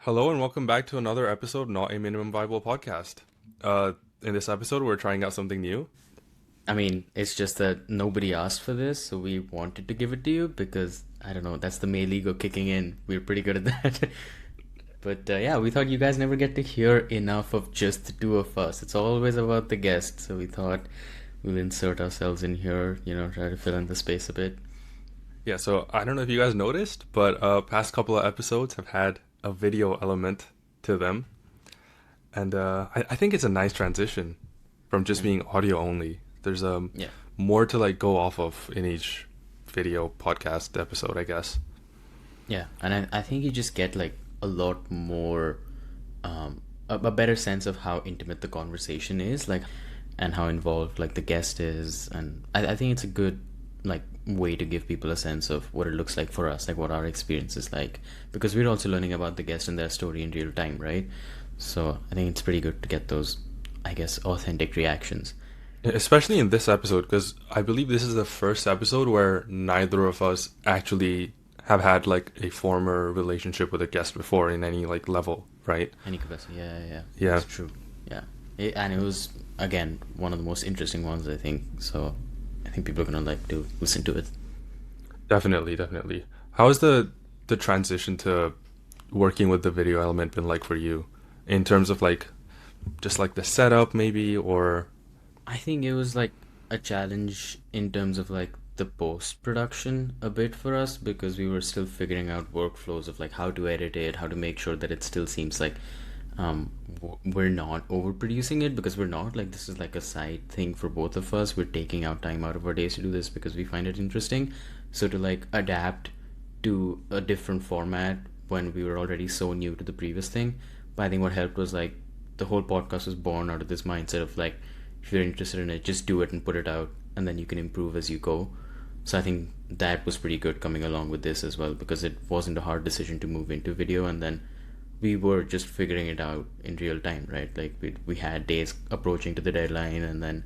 Hello and welcome back to another episode, Not a Minimum Viable Podcast. In this episode, we're trying out something new. It's just that nobody asked for this, so we wanted to give it to you because, I don't know, that's the male ego kicking in. We're pretty good at that. But yeah, we thought you guys never get to hear enough of just the two of us. It's always about the guest, so we thought we'll insert ourselves in here, try to fill in the space a bit. Yeah, so I don't know if you guys noticed, but past couple of episodes have had a video element to them, and I think it's a nice transition from just Hmm. being audio only. There's Yeah. more to like go off of in each video podcast episode, I guess. Yeah, and I think you just get like a lot more, a better sense of how intimate the conversation is, like, and how involved like the guest is, and I think it's a good like way to give people a sense of what it looks like for us, like what our experience is like, because we're also learning about the guest and their story in real time, right? So I think it's pretty good to get those, I guess, authentic reactions. Especially in this episode, because I believe this is the first episode where neither of us actually have had like a former relationship with a guest before in any like level, right? Any capacity, yeah, yeah, yeah. Yeah, That's true. Yeah, and it was again one of the most interesting ones, I think. So I think people are gonna like to listen to it. definitely, definitely. How has the transition to working with the video element been like for you in terms of like just like the setup maybe or I think it was like a challenge in terms of like the post production a bit for us because we were still figuring out workflows of like how to edit it, how to make sure that it still seems like we're not overproducing it, because we're not, like, this is like a side thing for both of us. We're taking out time out of our days to do this because we find it interesting. So to like adapt to a different format when we were already so new to the previous thing. But I think what helped was like the whole podcast was born out of this mindset of like, if you're interested in it, just do it and put it out, and then you can improve as you go. So I think that was pretty good coming along with this as well, because it wasn't a hard decision to move into video, and then we were just figuring it out in real time, right? Like we had days approaching to the deadline, and then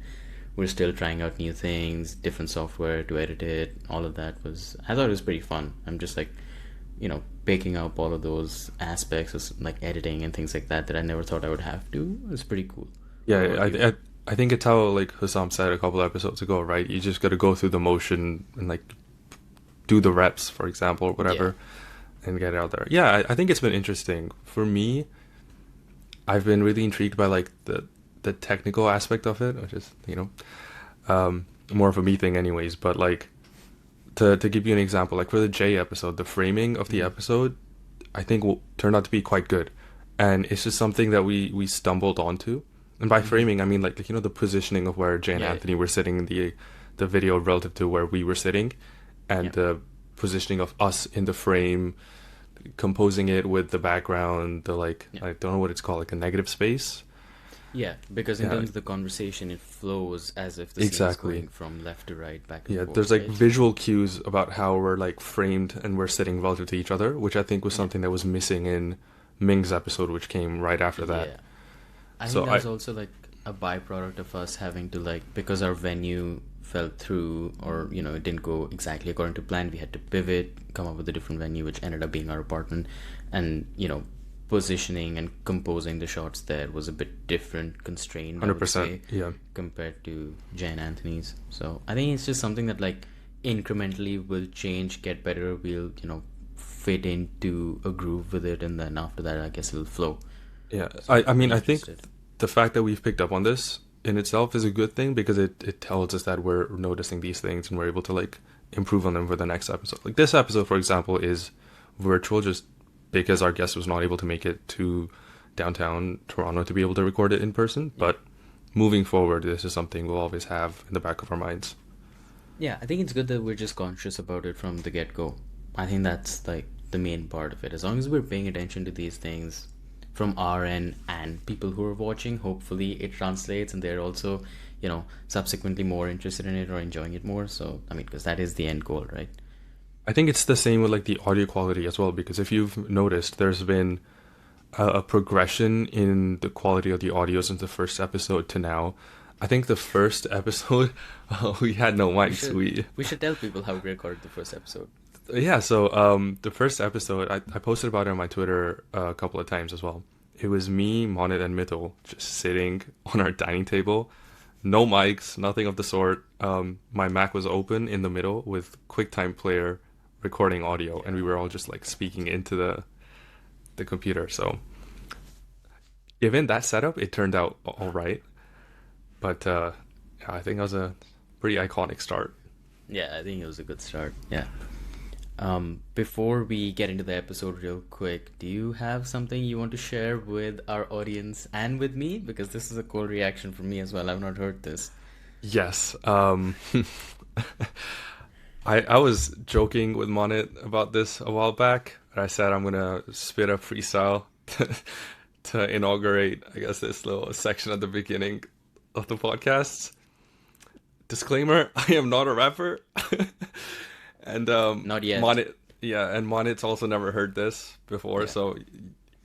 we're still trying out new things, different software to edit it. All of that was, I thought it was pretty fun. I'm just like, picking up all of those aspects of like editing and things like that that I never thought I would have to. It was pretty cool. What yeah, about you? I think it's how like Hussam said a couple episodes ago, right? You just got to go through the motion and like do the reps, for example, or Yeah. whatever, and get it out there. Yeah, I think it's been interesting. For me, I've been really intrigued by like the technical aspect of it, which is, more of a me thing anyways, but like to give you an example, like for the J episode, the framing of the Hmm. episode, I think will turned out to be quite good, and it's just something that we stumbled onto. And by Hmm. framing, I mean like the positioning of where Jay and Yeah. Anthony were sitting in the video relative to where we were sitting, and Yeah. the positioning of us in the frame, composing it with the background, the like Yeah. I don't know what it's called, like a negative space. Yeah, because in Yeah, terms of the conversation, it flows as if the scene is exactly. going from left to right, back and Yeah, there's forth, like right? visual cues about how we're like framed and we're sitting relative to each other, which I think was Yeah. something that was missing in Ming's episode, which came right after that. Yeah. I think So that I was also like a byproduct of us having to like, because our venue fell through, or it didn't go exactly according to plan, we had to pivot, come up with a different venue, which ended up being our apartment. And positioning and composing the shots there was a bit different, constrained, I would 100%, say, yeah. compared to Jan Anthony's. So I think it's just something that like incrementally will change, get better. We'll fit into a groove with it, and then after that I guess it'll flow. Yeah. So I I'm mean, pretty I think interested. the fact that we've picked up on this in itself is a good thing because it tells us that we're noticing these things and we're able to like improve on them for the next episode. Like this episode, for example, is virtual just because our guest was not able to make it to downtown Toronto to be able to record it in person. Yeah. But moving forward, this is something we'll always have in the back of our minds. Yeah, I think it's good that we're just conscious about it from the get-go. I think that's like the main part of it. As long as we're paying attention to these things from our end, and people who are watching, hopefully it translates and they're also, subsequently more interested in it or enjoying it more. So, I mean, because that is the end goal, right? I think it's the same with like the audio quality as well because if you've noticed, there's been a progression in the quality of the audio since the first episode to now. I think the first episode we had no We mics. should We we should tell people how we recorded the first episode. Yeah, so the first episode, I posted about it on my Twitter a couple of times as well. It was me, Monit, and Mittel just sitting on our dining table, no mics, nothing of the sort. My Mac was open in the middle with QuickTime Player recording audio, and we were all just like speaking into the computer. So given that setup, it turned out all right. But yeah, I think that was a pretty iconic start. Yeah, I think it was a good start. Yeah. Before we get into the episode real quick, do you have something you want to share with our audience and with me? Because this is a cool reaction from me as well. I've not heard this. Yes. I was joking with Monit about this a while back. I said I'm gonna spit up freestyle to inaugurate, I guess, this little section at the beginning of the podcast. Disclaimer: I am not a rapper, and Not yet. Monit, yeah, and Monit's also never heard this before, Yeah. so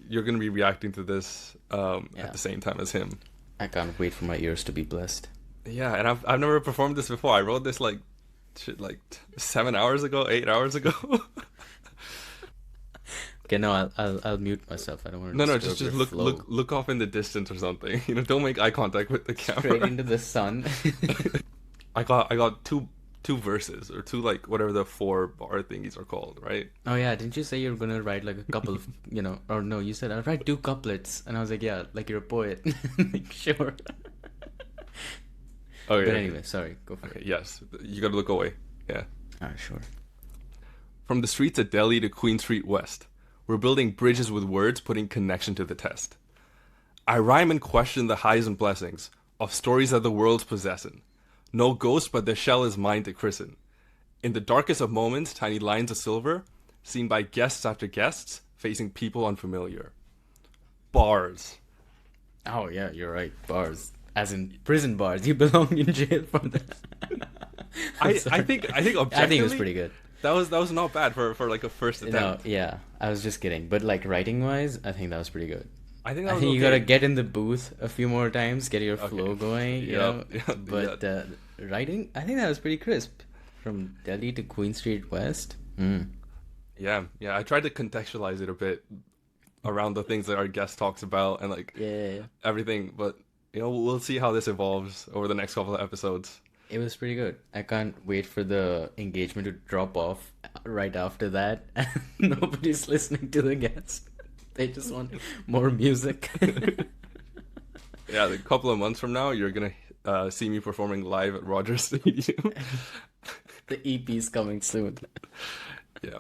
you're gonna be reacting to this at Yeah. the same time as him. I can't wait for my ears to be blessed. Yeah, and I've never performed this before. I wrote this like shit like 7 hours ago, 8 hours ago. Okay, no, I'll mute myself. I don't want to No, no, just disturb your just flow. look off in the distance or something. Don't make eye contact with the Straight camera. into the sun. I got two verses or two like whatever the 4 bar thingies are called, right? Oh yeah, didn't you say you were gonna write like a couple of, or no, you said I'll write two couplets, and I was like, yeah, like you're a poet. Like, sure. Okay, But okay, anyway, sorry, go for it. okay. Yes, you gotta look away. Yeah. Alright, sure. From the streets of Delhi to Queen Street West, we're building bridges with words, putting connection to the test. I rhyme and question the highs and blessings of stories that the world's possessing. No ghost, but the shell is mine to christen. In the darkest of moments, tiny lines of silver, seen by guests after guests, facing people unfamiliar. Bars. Oh yeah, you're right. Bars, as in prison bars. You belong in jail for that. I'm I sorry. think I think it was objectively pretty good. that was not bad for like a first No, attempt. yeah, I was just kidding. But like writing wise, I think that was pretty good. I think that I was think you gotta okay. get in the booth a few more times, get your Okay. flow going, Yep. Yeah. Yeah. But writing, I think that was pretty crisp. From Delhi to Queen Street West. Mm. Yeah. Yeah. I tried to contextualize it a bit around the things that our guest talks about and like Yeah, yeah, yeah. everything, but we'll see how this evolves over the next couple of episodes. It was pretty good. I can't wait for the engagement to drop off right after that. Nobody's listening to the guest. They just want more music. Yeah, a couple of months from now, you're gonna see me performing live at Rogers Stadium. The EP's coming soon. Yeah.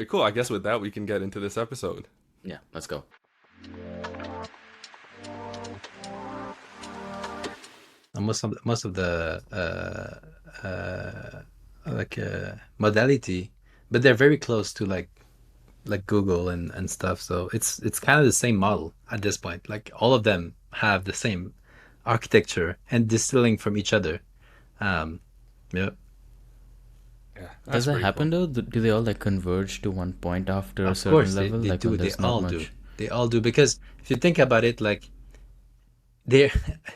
Cool. I guess with that, we can get into this episode. Yeah, let's go. Most of the modality, but they're very close to like Google and stuff. So it's kind of the same model at this point. Like all of them have the same architecture and distilling from each other. Um, yeah. Yeah, Does that's that pretty happen cool. though? Do they all like converge to one point after a Of certain course level? they Like do. when They there's not all do. much. They all do because if you think about it, like they,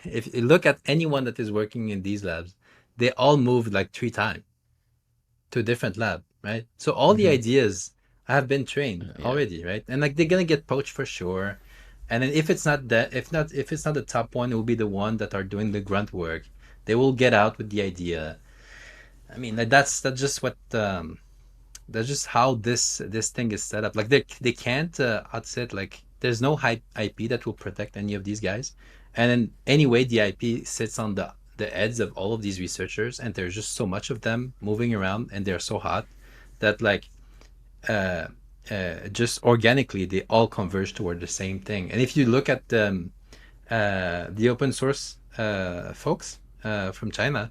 if you look at anyone that is working in these labs, they all moved like 3 times to a different lab, right? So all the Mm-hmm. ideas have been trained Yeah. already, right? And like they're gonna get poached for sure. And then if it's not that, if it's not the top one, it will be the one that are doing the grunt work. They will get out with the idea. I mean, like that's just what that's just how this thing is set up. Like they can't outset, like there's no high IP that will protect any of these guys. And then anyway, the IP sits on the heads of all of these researchers, and there's just so much of them moving around, and they're so hot that like uh, just organically they all converge toward the same thing. And if you look at the open source folks from China,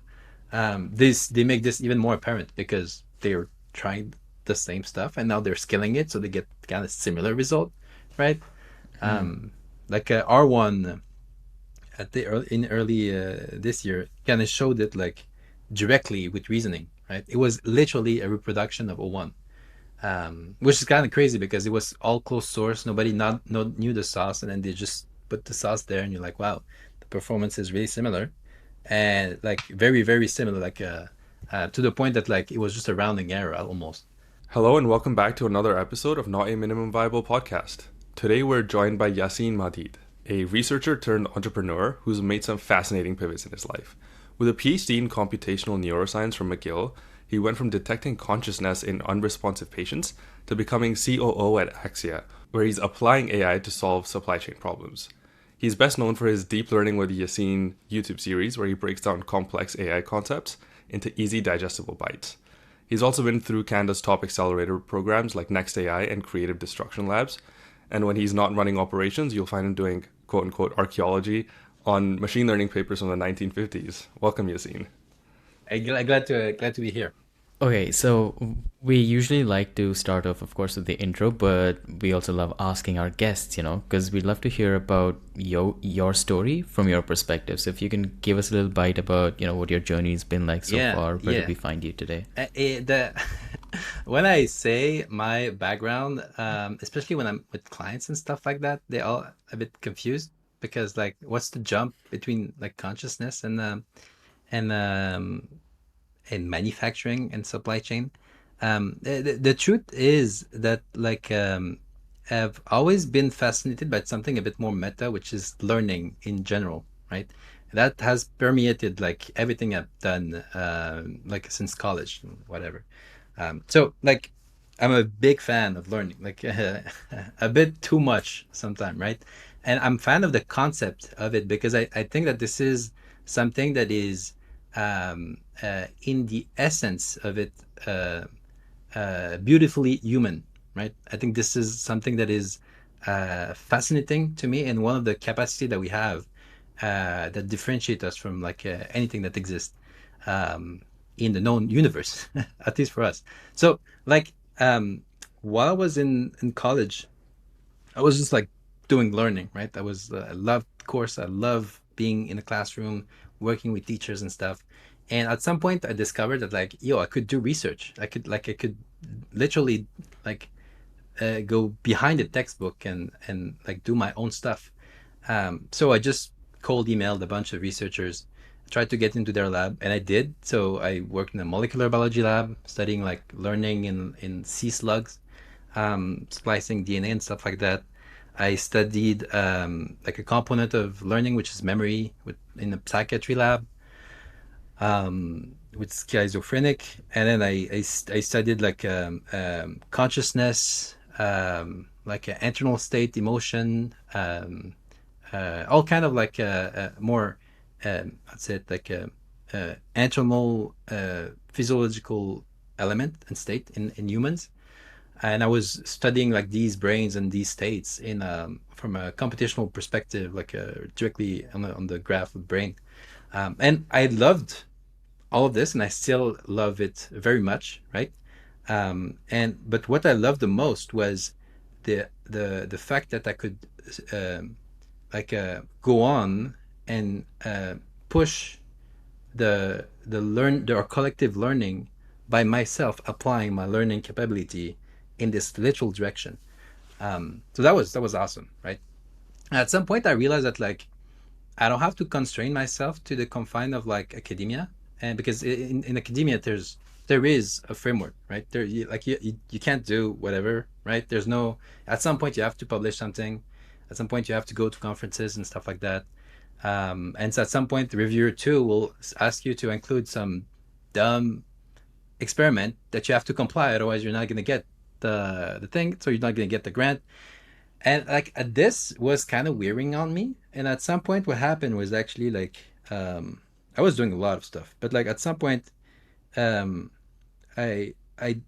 this they make this even more apparent because they're trying the same stuff and now they're scaling it so they get kind of similar result, right? Mm. Um, like R1 at the early this year kind of showed it like directly with reasoning, right? It was literally a reproduction of O1, which is kind of crazy because it was all closed source. Nobody not no, knew the sauce, and then they just put the sauce there, and you're like, wow, the performance is really similar, and like very very similar, like to the point that like it was just a rounding error almost. Hello and welcome back to another episode of Not a Minimum Viable podcast. Today we're joined by Yacine Mahdid, a researcher turned entrepreneur who's made some fascinating pivots in his life. With a PhD in computational neuroscience from McGill, he went from detecting consciousness in unresponsive patients to becoming COO at Axya, where he's applying AI to solve supply chain problems. He's best known for his Deep Learning with Yacine YouTube series, where he breaks down complex AI concepts into easy digestible bites. He's also been through Canada's top accelerator programs like Next AI and Creative Destruction Labs. And when he's not running operations, you'll find him doing quote unquote archaeology on machine learning papers from the 1950s. Welcome, Yacine. Glad to be here. Okay, so we usually like to start off, of course, with the intro, but we also love asking our guests, because we'd love to hear about your story from your perspective. So if you can give us a little bite about, what your journey's been like so far, where did we find you today? When I say my background, especially when I'm with clients and stuff like that, they're all a bit confused because like, what's the jump between like consciousness and in manufacturing and supply chain? The truth is that like I've always been fascinated by something a bit more meta, which is learning in general, right? That has permeated like everything I've done, like since college, whatever. So like I'm a big fan of learning, like a bit too much sometimes, right? And I'm fan of the concept of it because I think that this is something that is in the essence of it beautifully human, right? I think this is something that is fascinating to me and one of the capacity that we have that differentiate us from like anything that exists in the known universe, at least for us. So like while I was in college, I was just like doing learning, right? I loved course. I love being in a classroom, working with teachers and stuff. And at some point, I discovered that like, yo, I could do research. I could literally like go behind the textbook and like do my own stuff. So I just cold emailed a bunch of researchers, tried to get into their lab, and I did. So I worked in a molecular biology lab, studying like learning in sea slugs, splicing DNA and stuff like that. I studied like a component of learning, which is memory, in a psychiatry lab with schizophrenic, and then I studied like consciousness, like internal state, emotion, all kind of like more, I'd say it like internal physiological element and state in humans. And I was studying like these brains and these states in from a computational perspective, like directly on the graph of brain. And I loved all of this, and I still love it very much, right? And but what I loved the most was the fact that I could go on and push our collective learning by myself applying my learning capability in this literal direction. So that was awesome, right? At some point, I realized that like I don't have to constrain myself to the confine of like academia, and because in academia there is a framework, right? You can't do whatever, right? There's no At some point you have to publish something, at some point you have to go to conferences and stuff like that, and so at some point the reviewer too will ask you to include some dumb experiment that you have to comply, otherwise you're not going to get the thing, so you're not going to get the grant. And like this was kind of wearing on me. And at some point, what happened was actually like I was doing a lot of stuff, but like at some point, um, I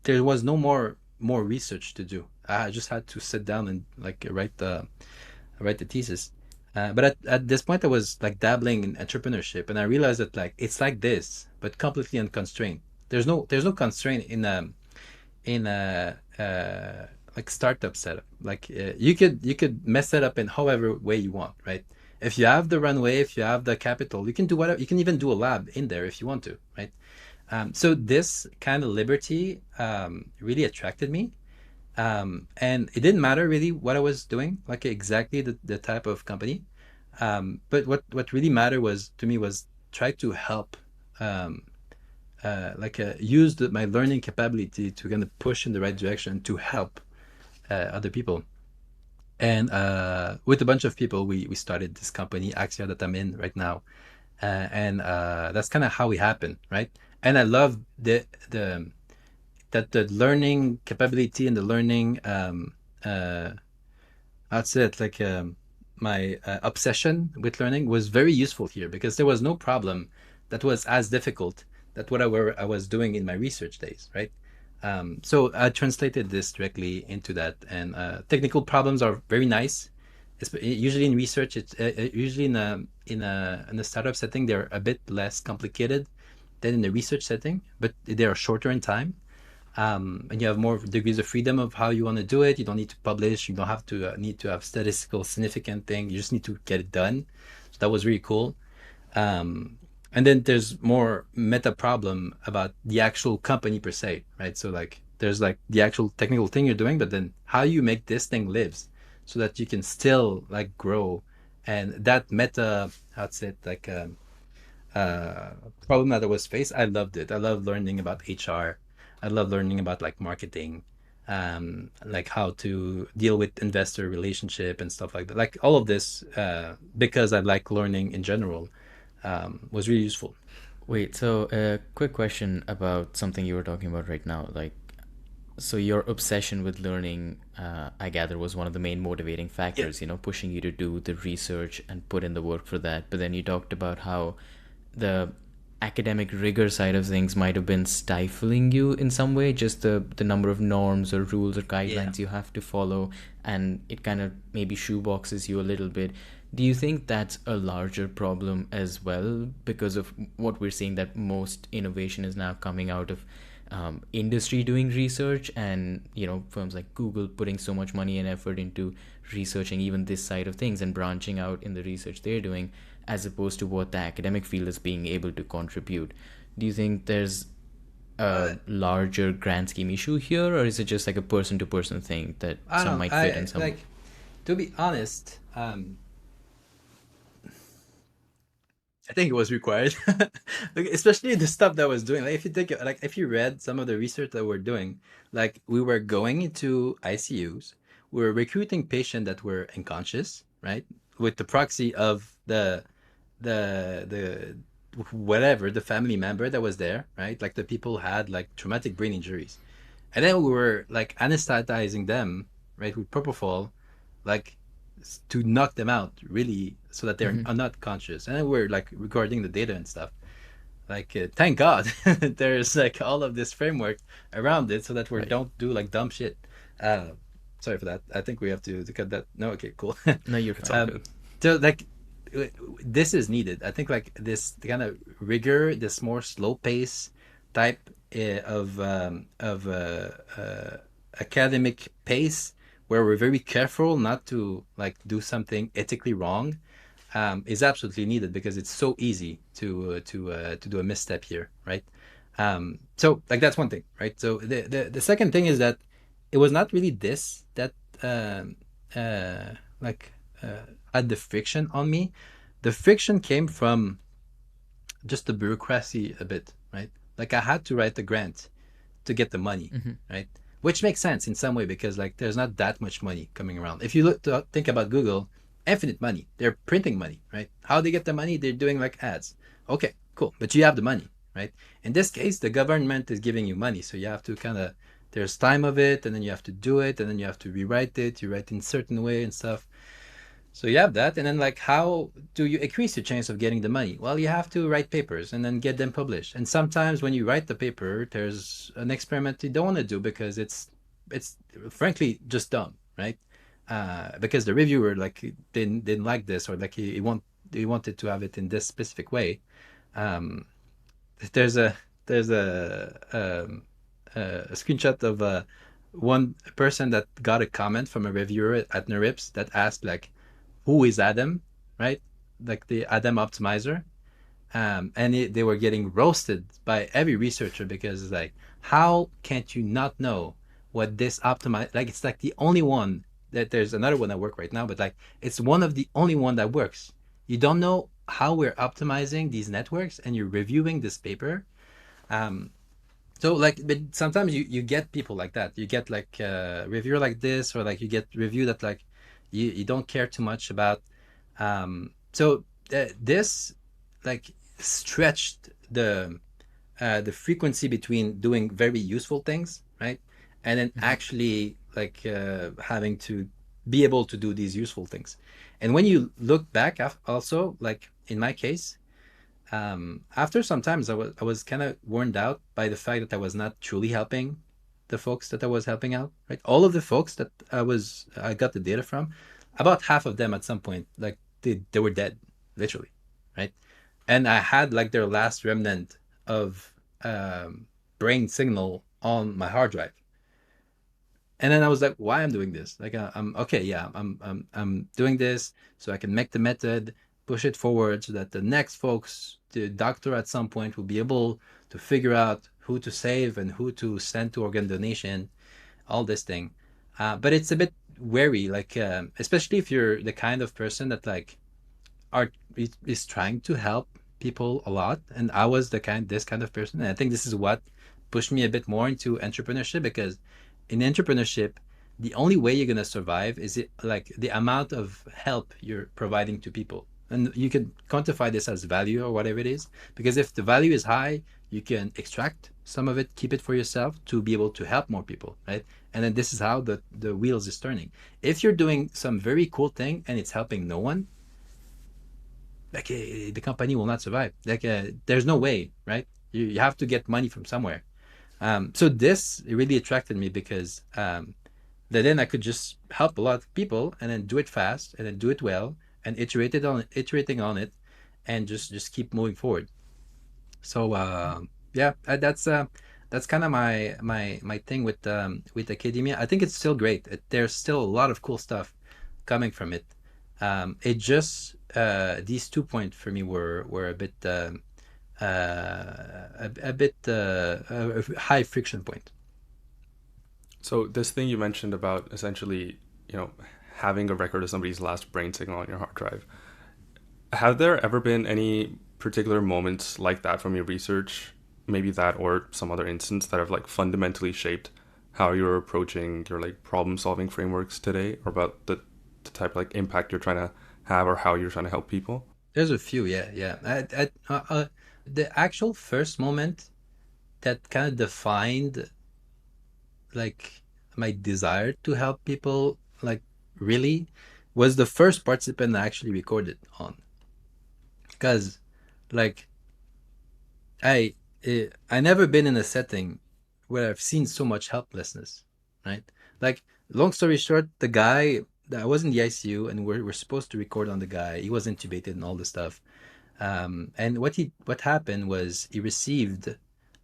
there was no more research to do. I just had to sit down and like write the thesis. But at this point, I was like dabbling in entrepreneurship, and I realized that like it's like this, but completely unconstrained. There's no constraint in a like startup setup. Like you could mess it up in however way you want, right? If you have the runway, if you have the capital, you can do whatever. You can even do a lab in there if you want to, right? So this kind of liberty really attracted me, and it didn't matter really what I was doing, like exactly the type of company. But what really mattered was to me was try to help um, used my learning capability to kind of push in the right direction to help other people. And with a bunch of people, we started this company, Axya, that I'm in right now. And that's kind of how it happened, right? And I love the learning capability and the learning that's it. My obsession with learning was very useful here because there was no problem that was as difficult that what I was doing in my research days, right? So I translated this directly into that, and technical problems are very nice. Usually in research, it's usually in a startup setting, they're a bit less complicated than in the research setting, but they are shorter in time. And you have more degrees of freedom of how you want to do it. You don't need to publish. You don't have to need to have statistical significant thing. You just need to get it done. So that was really cool. And then there's more meta problem about the actual company per se, right? So like there's like the actual technical thing you're doing, but then how you make this thing lives so that you can still like grow. And that meta, how's it like problem that I was faced, I loved it. I love learning about HR. I love learning about like marketing, like how to deal with investor relationship and stuff like that. Like all of this, because I like learning in general, was really useful. Wait, so a quick question about something you were talking about right now. Like, so your obsession with learning, I gather, was one of the main motivating Yeah. factors, pushing you to do the research and put in the work for that. But then you talked about how the academic rigor side of things might have been stifling you in some way, just the number of norms or rules or Yeah. guidelines you have to follow, and it kind of maybe shoeboxes you a little bit. Do you think that's a larger problem as well because of what we're seeing, that most innovation is now coming out of industry doing research, and firms like Google putting so much money and effort into researching even this side of things and branching out in the research they're doing, as opposed to what the academic field is being able to contribute? Do you think there's Uh, a larger grand scheme issue here, or is it just like a person to person thing that I some don't. might fit I and some? like to be honest. I think it was required, like, especially the stuff that I was doing. Like if you think, like if you read some of the research that we're doing, like we were going into ICUs, we were recruiting patients that were unconscious, right, with the proxy of the whatever the family member that was there, right? Like the people had like traumatic brain injuries, and then we were like anesthetizing them, right, with propofol, like to knock them out really so that they're Mhm. not conscious. And then we're like recording the data and stuff. Like thank God there's like all of this framework around it so that we Right. don't do like dumb shit. Uh, sorry for that. I think we have to cut that. No, okay, cool. No, you're It's all fine. good. So like this is needed. I think like this kind of rigor, this more slow pace type of academic pace, where we're very careful not to like do something ethically wrong, is absolutely needed because it's so easy to do a misstep here, right? So like that's one thing, right? So the second thing is that it was not really this that uh, like had the friction on me. The friction came from just the bureaucracy a bit, right? Like I had to write the grant to get the money, Hmm. right? Which makes sense in some way because like there's not that much money coming around. If you look to think about Google, infinite money. They're printing money, right? How they get the money? They're doing like ads. Okay, cool. But you have the money, right? In this case, the government is giving you money, so you have to kind of there's time of it, and then you have to do it, and then you have to rewrite it. You write in a certain way and stuff. So you have that, and then like how do you increase your chance of getting the money? Well, you have to write papers and then get them published. And sometimes when you write the paper, there's an experiment you don't want to do because it's frankly just dumb, right? Because the reviewer like didn't like this or like he wanted to have it in this specific way. Um, there's a there's a screenshot of one person that got a comment from a reviewer at Nerips that asked like who is Adam, right? Like the Adam optimizer. And they were getting roasted by every researcher because it's like, how can't you not know what this optimize? Like, it's like the only one that there's another one that work right now, but like, it's one of the only one that works. You don't know how we're optimizing these networks and you're reviewing this paper. Um, so like, but sometimes you get people like that. You get like reviewer like this, or like you get review that like you don't care too much about. So this like stretched the frequency between doing very useful things, right, and then actually like having to be able to do these useful things. And when you look back also, like in my case, after sometimes I was kind of worn out by the fact that I was not truly helping the folks that I was helping out. Right, all of the folks that I got the data from, about half of them at some point, like they were dead, literally, right? And I had like their last remnant of brain signal on my hard drive. And then I was like, why I'm doing this? Like, I'm okay. Yeah, I'm doing this so I can make the method, push it forward, so that the next folks, the doctor at some point, will be able to figure out who to save and who to send to organ donation, all this thing. But it's a bit wary, like especially if you're the kind of person that like are is trying to help people a lot, and I was this kind of person, and I think this is what pushed me a bit more into entrepreneurship, because in entrepreneurship the only way you're going to survive is like the amount of help you're providing to people, and you can quantify this as value or whatever it is, because if the value is high, you can extract some of it, keep it for yourself to be able to help more people, right? And then this is how the wheels is turning. If you're doing some very cool thing and it's helping no one, like the company will not survive. Like there's no way, right? You have to get money from somewhere. So this really attracted me, because then I could just help a lot of people and then do it fast and then do it well and iterating on it, and just keep moving forward. So yeah, that's kind of my thing with academia. I think it's still great. There's still a lot of cool stuff coming from it. It just these 2 points for me were a bit a bit a high friction point. So this thing you mentioned about essentially, having a record of somebody's last brain signal on your hard drive. Have there ever been any particular moments like that from your research, maybe that or some other instance, that have like fundamentally shaped how you're approaching your like problem solving frameworks today, or about the type of like impact you're trying to have or how you're trying to help people? There's a few, yeah, yeah. The actual first moment that kind of defined like my desire to help people, like really, was the first participant I actually recorded on. Because like I I never been in a setting where I've seen so much helplessness, right? Like, long story short, the guy, I was in the ICU and we're supposed to record on the guy. He was intubated and all this stuff. And what happened was he received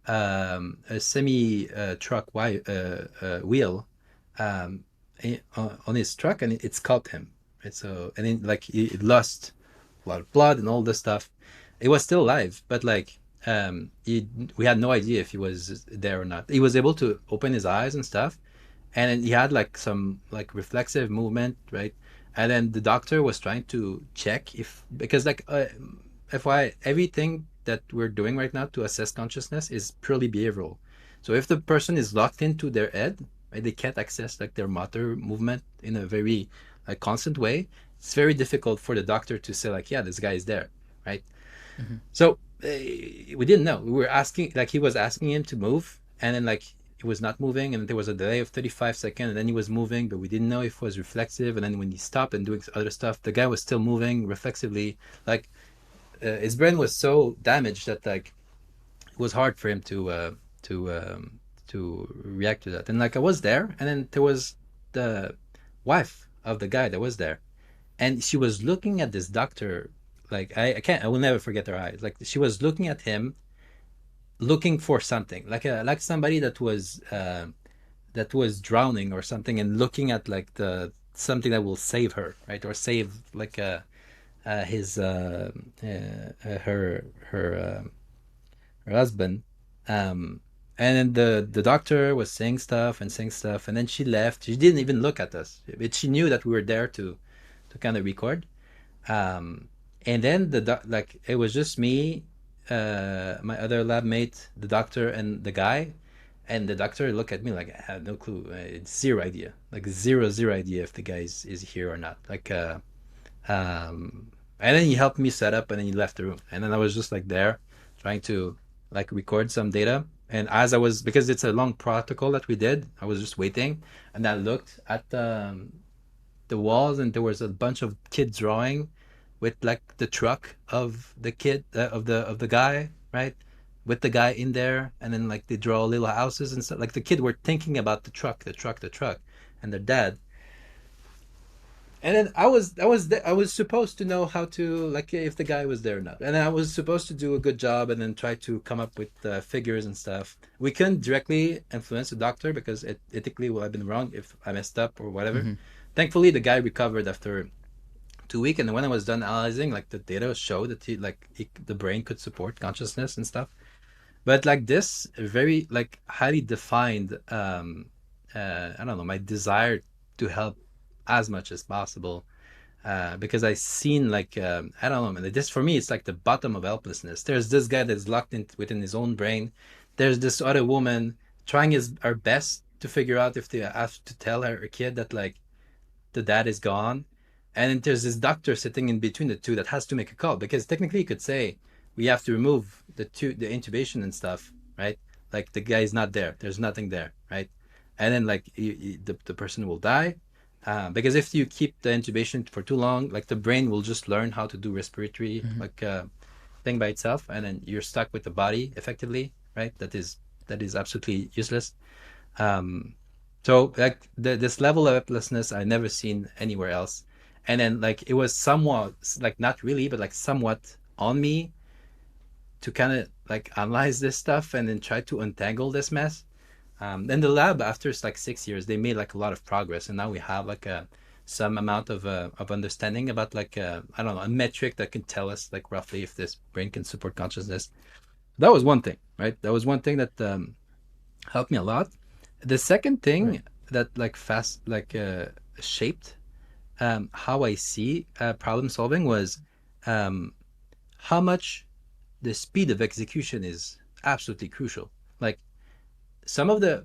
a semi truck wheel on his truck, and it sculpted him. Right? So, and then like he lost a lot of blood and all this stuff. He was still alive, but like we had no idea if he was there or not. He was able to open his eyes and stuff, and then he had like some like reflexive movement, right? And then the doctor was trying to check if, because like FYI, everything that we're doing right now to assess consciousness is purely behavioral. So if the person is locked into their head, right, they can't access like their motor movement in a very like constant way. It's very difficult for the doctor to say like, yeah, this guy is there, right? So we didn't know. We were asking, like he was asking him to move, and then like he was not moving, and there was a delay of 35 seconds, and then he was moving, but we didn't know if it was reflexive. And then when he stopped and doing other stuff, the guy was still moving reflexively. Like his brain was so damaged that like it was hard for him to react to that. And like I was there, and then there was the wife of the guy that was there, and she was looking at this doctor. Like I will never forget her eyes. Like she was looking at him, looking for something, like somebody that was drowning or something, and looking at like the something that will save her, right, or save like his her husband. And then the doctor was saying stuff and saying stuff, and then she left. She didn't even look at us, but she knew that we were there to kind of record. And then like it was just me, my other lab mate, the doctor, and the guy. And the doctor looked at me like I had no clue. It's zero idea, like zero idea if the guy is here or not. And then he helped me set up, and then he left the room. And then I was just like there, trying to like record some data. And as I was, because it's a long protocol that we did, I was just waiting, and I looked at the walls, and there was a bunch of kids drawing with like the truck of the kid of the guy, right, with the guy in there, and then like they draw little houses and stuff. Like the kid were thinking about the truck and their dad. And then I was supposed to know how to, like, if the guy was there or not, and I was supposed to do a good job and then try to come up with figures and stuff. We couldn't directly influence the doctor because it ethically would have been wrong if I messed up or whatever. Mm-hmm. Thankfully, the guy recovered after 2 weeks, and when I was done analyzing, like the data showed that the brain could support consciousness and stuff. But like this very like highly defined, I don't know, my desire to help as much as possible, because I seen like I don't know, man. This for me, it's like the bottom of helplessness. There's this guy that's locked in within his own brain. There's this other woman trying her best to figure out if they have to tell her kid that like the dad is gone. And then there's this doctor sitting in between the two that has to make a call, because technically you could say we have to remove the intubation and stuff, right? Like the guy is not there. There's nothing there, right? And then like the person will die, because if you keep the intubation for too long, like the brain will just learn how to do respiratory Mm-hmm. like thing by itself, and then you're stuck with the body effectively, right? That is absolutely useless. Um, so like this level of helplessness I never seen anywhere else. And then like it was somewhat like not really, but like somewhat on me to kind of like analyze this stuff and then try to untangle this mess. Then the lab, after it's like 6 years, they made like a lot of progress, and now we have like some amount of understanding about like I don't know, a metric that can tell us like roughly if this brain can support consciousness. That was one thing, right? That was one thing that helped me a lot. The second Right. thing that like fast like shaped how I see problem solving was um, how much the speed of execution is absolutely crucial. Like some of the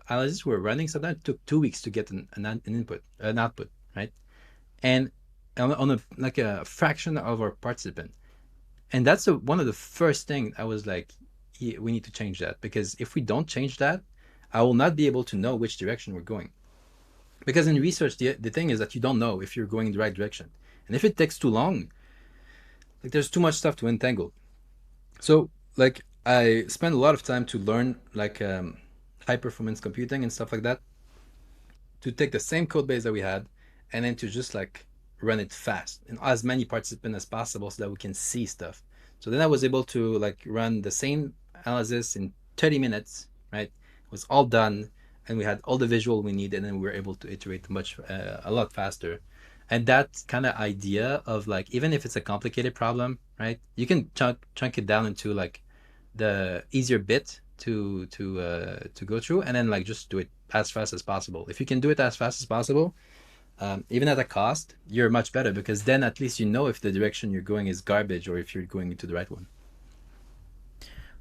analysis we're running sometimes took 2 weeks to get an input, an output, right? And on a like a fraction of our participant. And that's one of the first thing I was like, "Yeah, we need to change that, because if we don't change that, I will not be able to know which direction we're going." Because in research, the thing is that you don't know if you're going in the right direction. And if it takes too long, like there's too much stuff to untangle. So like I spent a lot of time to learn like high performance computing and stuff like that, to take the same code base that we had and then to just like run it fast and as many participants as possible so that we can see stuff. So then I was able to like run the same analysis in 30 minutes, right? It was all done, and we had all the visual we need, and then we were able to iterate much a lot faster. And that kind of idea of like, even if it's a complicated problem, right, you can chunk it down into like the easier bit to go through, and then like just do it as fast as possible. If you can do it as fast as possible, even at a cost, you're much better, because then at least you know if the direction you're going is garbage or if you're going into the right one.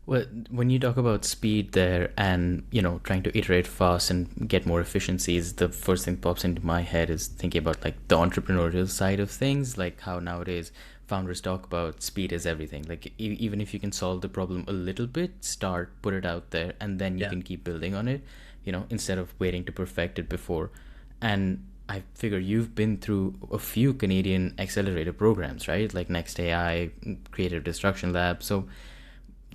Well, when you talk about speed there and, trying to iterate fast and get more efficiencies, the first thing that pops into my head is thinking about like the entrepreneurial side of things, like how nowadays founders talk about speed is everything. Like even if you can solve the problem a little bit, put it out there, and then you Yeah. can keep building on it, instead of waiting to perfect it before. And I figure you've been through a few Canadian accelerator programs, right? Like Next AI, Creative Destruction Lab. So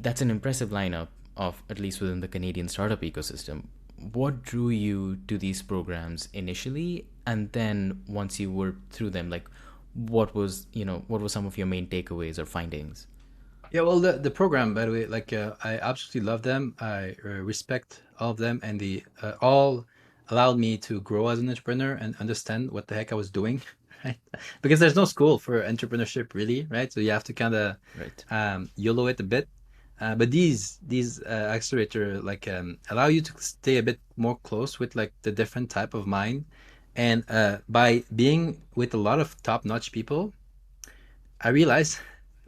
that's an impressive lineup of, at least within the Canadian startup ecosystem. What drew you to these programs initially, and then once you were through them, like what were some of your main takeaways or findings? Yeah, well, the program, by the way, like I absolutely love them. I respect all of them, and they all allowed me to grow as an entrepreneur and understand what the heck I was doing, right? Because there's no school for entrepreneurship, really, right? So you have to kind of Right. YOLO it a bit. But these accelerator like allow you to stay a bit more close with like the different type of mind, and by being with a lot of top-notch people, I realized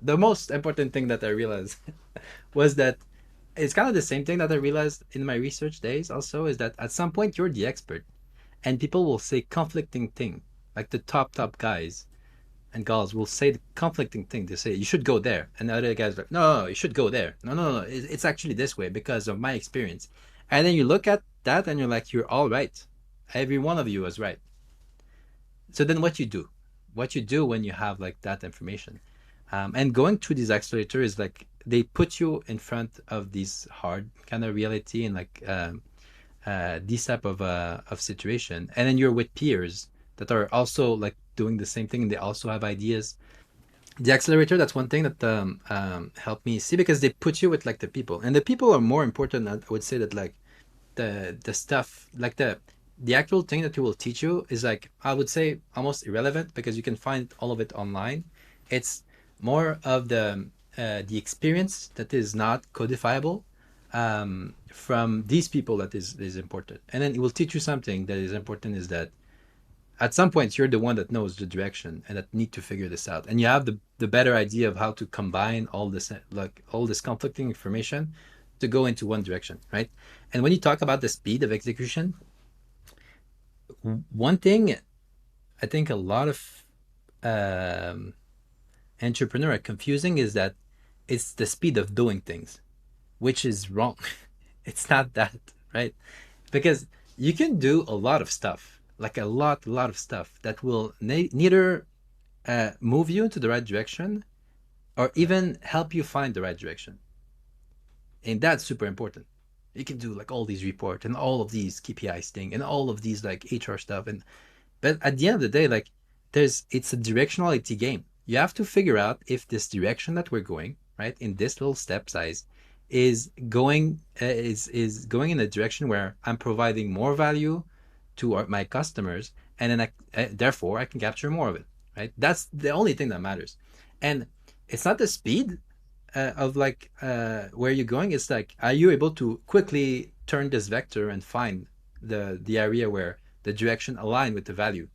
the most important thing that I realized was that it's kind of the same thing that I realized in my research days also, is that at some point you're the expert and people will say conflicting thing. Like the top guys and gals will say the conflicting thing. They say you should go there, and the other guys are like, no, you should go there. No, it's actually this way because of my experience. And then you look at that and you're like, you're all right. Every one of you is right. So then what you do when you have like that information, and going through these accelerators is like they put you in front of these hard kind of reality and like this type of situation, and then you're with peers that are also like doing the same thing and they also have ideas. The accelerator, that's one thing that helped me see, because they put you with like the people, and the people are more important. I would say that like the stuff, like the actual thing that it will teach you is like, I would say almost irrelevant because you can find all of it online. It's more of the experience that is not codifiable from these people that is important. And then it will teach you something that is important, is that at some point you're the one that knows the direction and that need to figure this out, and you have the better idea of how to combine all this, like all this conflicting information to go into one direction, right? And when you talk about the speed of execution, one thing I think a lot of entrepreneur are confusing is that it's the speed of doing things, which is wrong. It's not that, right? Because you can do a lot of stuff, like a lot of stuff that will neither move you into the right direction or even help you find the right direction. And that's super important. You can do like all these reports and all of these KPIs thing and all of these like HR stuff, and but at the end of the day, like it's a directionality game. You have to figure out if this direction that we're going, right, in this little step size is going is going in a direction where I'm providing more value to my customers, and then therefore I can capture more of it, right? That's the only thing that matters. And it's not the speed of like where you're going. It's like, are you able to quickly turn this vector and find the area where the direction align with the value?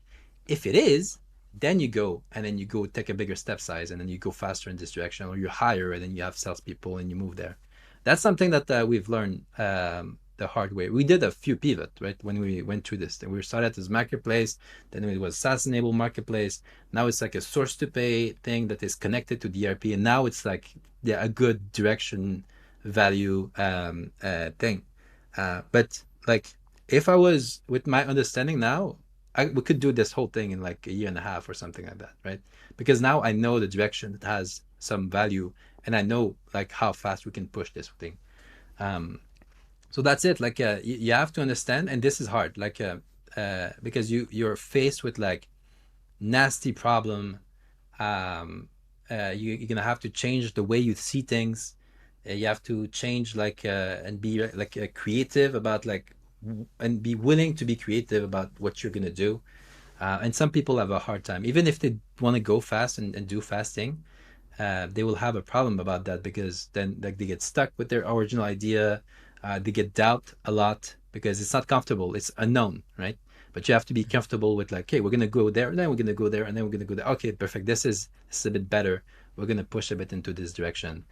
If it is, then you go, and then you go take a bigger step size, and then you go faster in this direction, or you hire and then you have salespeople and you move there. That's something that we've learned the hard way. We did a few pivot, right, when we went through this. We started as marketplace, then it was SaaS enabled marketplace. Now it's like a source to pay thing that is connected to DRP, and now it's like a good direction value thing. But like, if I was with my understanding now, we could do this whole thing in like a year and a half or something like that, right? Because now I know the direction that has some value, and I know like how fast we can push this thing. So that's it. Like you have to understand, and this is hard, like because you're faced with like nasty problem. You're gonna have to change the way you see things. You have to change like and be like creative about like and be willing to be creative about what you're gonna do. And some people have a hard time, even if they want to go fast and do fasting. They will have a problem about that, because then like they get stuck with their original idea. They get doubt a lot because it's not comfortable. It's unknown, right? But you have to be comfortable with like, okay, we're gonna go there, and then we're gonna go there, and then we're gonna go there. Okay, perfect. This is a bit better. We're gonna push a bit into this direction,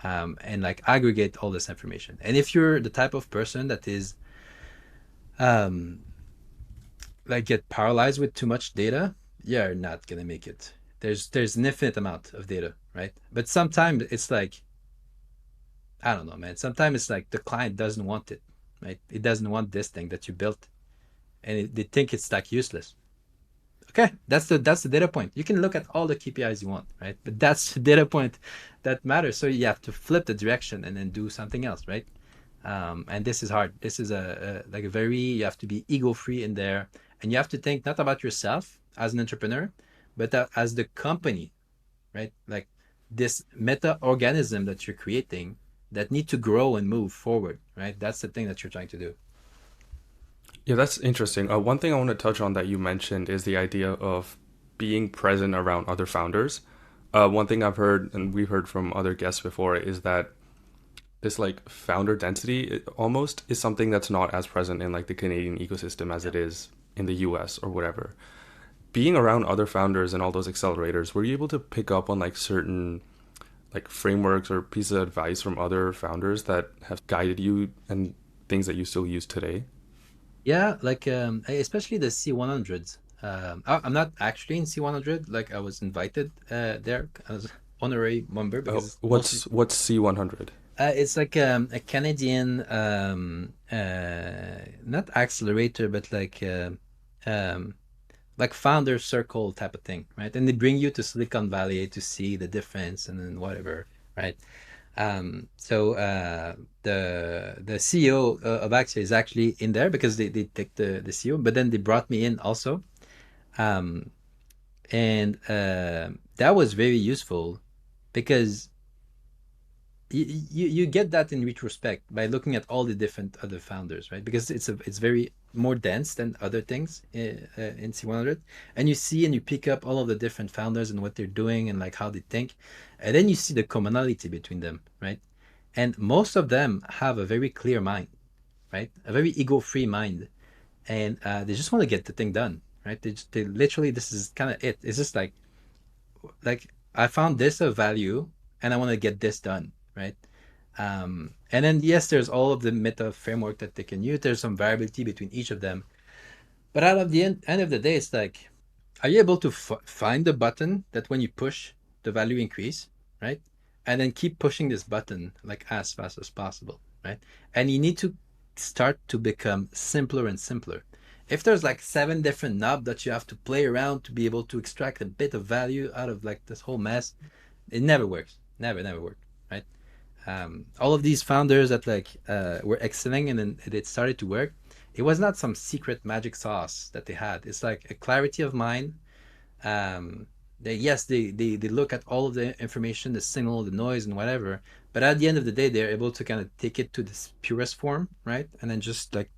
and like aggregate all this information. And if you're the type of person that is, like get paralyzed with too much data, you're not gonna make it. There's an infinite amount of data, right? But sometimes it's like, I don't know, man. Sometimes it's like the client doesn't want it, right? It doesn't want this thing that you built, and they think it's like useless. Okay, that's the data point. You can look at all the KPIs you want, right? But that's the data point that matters. So you have to flip the direction and then do something else, right? And this is hard. This is like a very, you have to be ego free in there, and you have to think not about yourself as an entrepreneur, but as the company, right? Like this meta organism that you're creating that need to grow and move forward, right? That's the thing that you're trying to do. Yeah, that's interesting. One thing I want to touch on that you mentioned is the idea of being present around other founders. One thing I've heard, and we've heard from other guests before, is that this like founder density almost is something that's not as present in like the Canadian ecosystem as it is in the US or whatever. Being around other founders and all those accelerators, were you able to pick up on like certain like frameworks or pieces of advice from other founders that have guided you and things that you still use today? Yeah, like especially the C100s. I'm not actually in C100. Like I was invited there as honorary member Oh, because mostly what's C100? it's like a Canadian not accelerator, but um, like founder circle type of thing, right? And they bring you to Silicon Valley to see the difference and then whatever, right? So the CEO of Axia is actually in there because they take the CEO, but then they brought me in also. Um, and that was very useful because you get that in retrospect by looking at all the different other founders, right? Because it's very more dense than other things in C100, and you see and you pick up all of the different founders and what they're doing and like how they think, and then you see the commonality between them, right? And most of them have a very clear mind, right? A very ego-free mind, and they just want to get the thing done, right? They literally, this is kind of it. It's just like I found this of value, and I want to get this done, right? And then yes, there's all of the meta framework that they can use. There's some variability between each of them, but out of the end of the day, it's like, are you able to find the button that when you push, the value increase, right? And then keep pushing this button like as fast as possible, right? And you need to start to become simpler and simpler. If there's like 7 different knobs that you have to play around to be able to extract a bit of value out of like this whole mess, it never works. Never worked, right? All of these founders that like were excelling and then it started to work, it was not some secret magic sauce that they had. It's like a clarity of mind. They look at all of the information, the signal, the noise, and whatever. But at the end of the day, they're able to kind of take it to this purest form, right? And then just like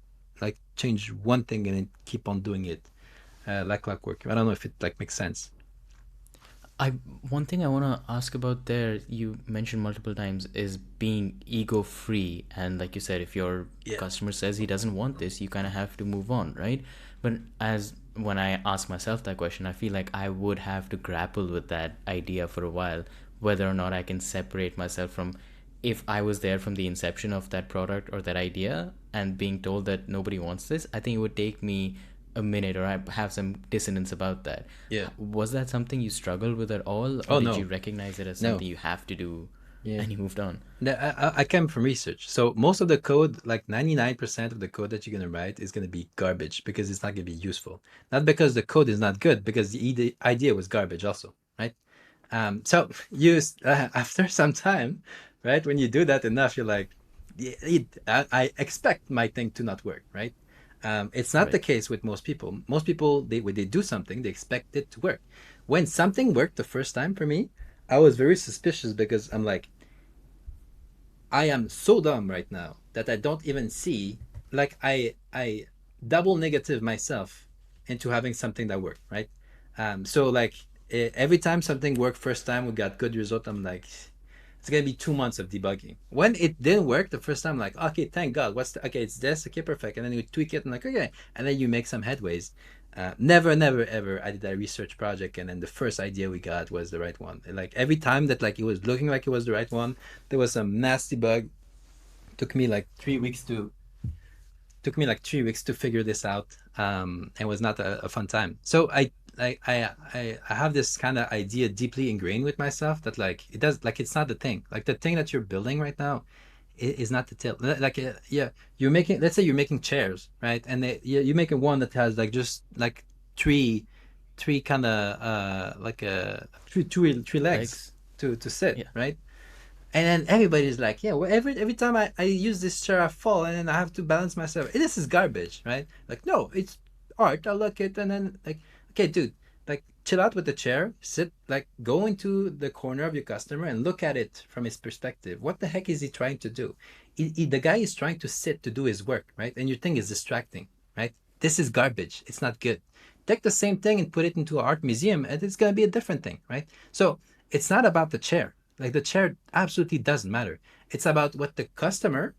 change one thing and then keep on doing it like clockwork. I don't know if it like makes sense. I One thing I want to ask about there, you mentioned multiple times, is being ego free. And like you said, if your Yeah. customer says he doesn't want this, you kind of have to move on, right? But as when I ask myself that question, I feel like I would have to grapple with that idea for a while, whether or not I can separate myself from, if I was there from the inception of that product or that idea and being told that nobody wants this. I think it would take me a minute, or I have some dissonance about that. Yeah. Was that something you struggled with at all, or Oh did you no, recognize it as no. something you have to do Yeah. and you moved on? I came from research. So most of the code, like 99% of the code that you're going to write is going to be garbage because it's not going to be useful. Not because the code is not good, because the idea was garbage also, right? So you, after some time, right, when you do that enough, you're like, I expect my thing to not work, right? It's not the Right. case with most people. Most people, when they do something, they expect it to work. When something worked the first time for me, I was very suspicious because I'm like, I am so dumb right now that I don't even see, like I double negative myself into having something that worked, right? So like every time something worked first time, we got good result. I'm like, it's gonna be 2 months of debugging. When it didn't work the first time, I'm like, okay, thank God. Okay, it's this. Okay, perfect. And then you tweak it and like, okay, and then you make some headways. Never, ever. I did a research project, and then the first idea we got was the right one. Like every time that like it was looking like it was the right one, there was some nasty bug. Took me like 3 weeks to figure this out. It was not a fun time. So I have this kind of idea deeply ingrained with myself that like it does like it's not the thing. Like the thing that you're building right now is not the tail. Like yeah, you're making, let's say you're making chairs, right? And you're making one that has like just like three kind of like three legs Legs. to sit, Yeah. right? And then everybody's like, yeah, well, every time I use this chair, I fall, and then I have to balance myself. This is garbage, right? Like, no, it's art. I look it, and then like, okay, dude, like, chill out with the chair. Sit, like, go into the corner of your customer and look at it from his perspective. What the heck is he trying to do? The guy is trying to sit to do his work, right? And your thing is distracting, right? This is garbage. It's not good. Take the same thing and put it into an art museum, and it's gonna be a different thing, right? So it's not about the chair. Like the chair absolutely doesn't matter. It's about what the customer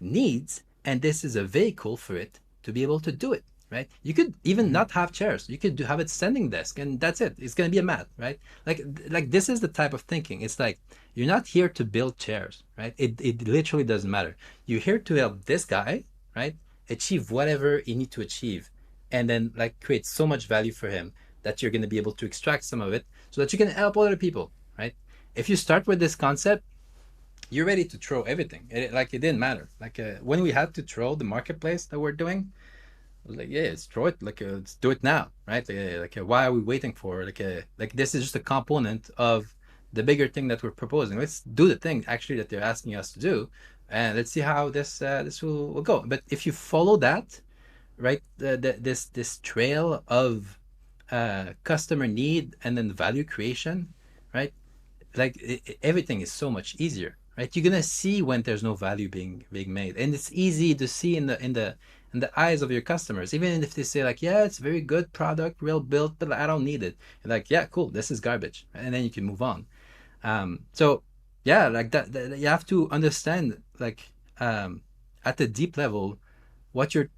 needs, and this is a vehicle for it to be able to do it. right? You could even not have chairs. You could have it standing desk, and that's it. It's gonna be a mat, right? Like this is the type of thinking. It's like you're not here to build chairs, right? It literally doesn't matter. You're here to help this guy, right, achieve whatever you need to achieve, and then like create so much value for him that you're gonna be able to extract some of it so that you can help other people, right? If you start with this concept, you're ready to throw everything. Like it didn't matter. Like when we had to throw the marketplace that we're doing, I was like, yeah, let's throw it. Like let's do it now, right? Why are we waiting for? Like this is just a component of the bigger thing that we're proposing. Let's do the thing actually that they're asking us to do, and let's see how this will go. But if you follow that, right, this trail of customer need and then value creation, right? Like everything is so much easier, right? You're gonna see when there's no value being made, and it's easy to see in the eyes of your customers, even if they say like, yeah, it's very good product, well built, but I don't need it. You're like, yeah, cool, this is garbage, and then you can move on. So yeah, like that you have to understand, like at the deep level, what's your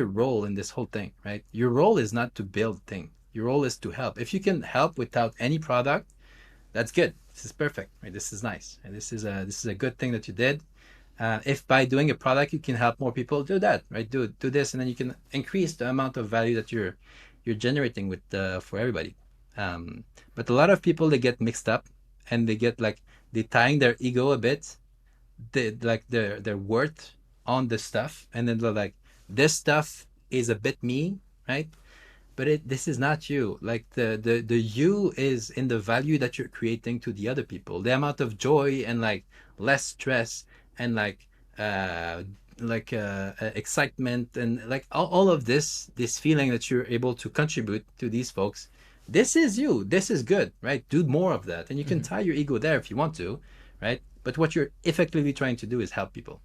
role in this whole thing, right? Your role is not to build thing. Your role is to help. If you can help without any product, that's good. This is perfect, right? This is nice, and this is a good thing that you did. If by doing a product you can help more people, do that, right? Do this, and then you can increase the amount of value that you're generating with for everybody. But a lot of people, they get mixed up, and they get like they tying their ego a bit, they like their worth on the stuff, and then they're like, this stuff is a bit me, right? But this is not you. Like the you is in the value that you're creating to the other people, the amount of joy and like less stress and excitement and like all of this feeling that you're able to contribute to these folks. This is you. This is good, right? Do more of that, and you can tie your ego there if you want to, right? But what you're effectively trying to do is help people.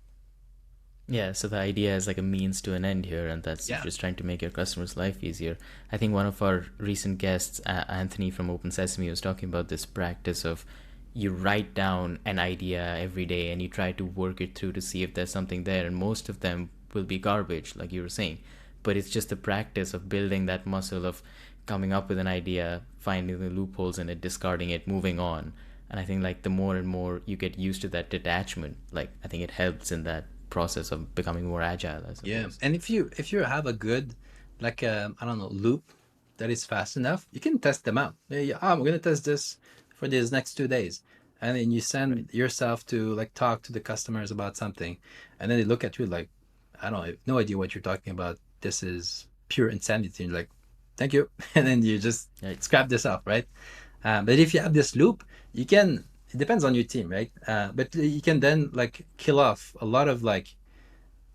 Yeah, so the idea is like a means to an end here, and that's Yeah. just trying to make your customer's life easier. I think one of our recent guests, Anthony from Open Sesame, was talking about this practice of you write down an idea every day and you try to work it through to see if there's something there, and most of them will be garbage, like you were saying. But it's just the practice of building that muscle of coming up with an idea, finding the loopholes in it, discarding it, moving on. And I think like the more and more you get used to that detachment, like I think it helps in that process of becoming more agile, I Yeah, suppose. and if you have a good, like I don't know, loop that is fast enough, you can test them out. Yeah, yeah, I'm gonna test this for these next 2 days, and then you Right. send yourself to like talk to the customers about something, and then they look at you like, I don't know, I have no idea what you're talking about. This is pure insanity. And you're like, thank you, and then you just Right. scrap this off, right? But if you have this loop, you can. It depends on your team, right? But you can then like kill off a lot of like,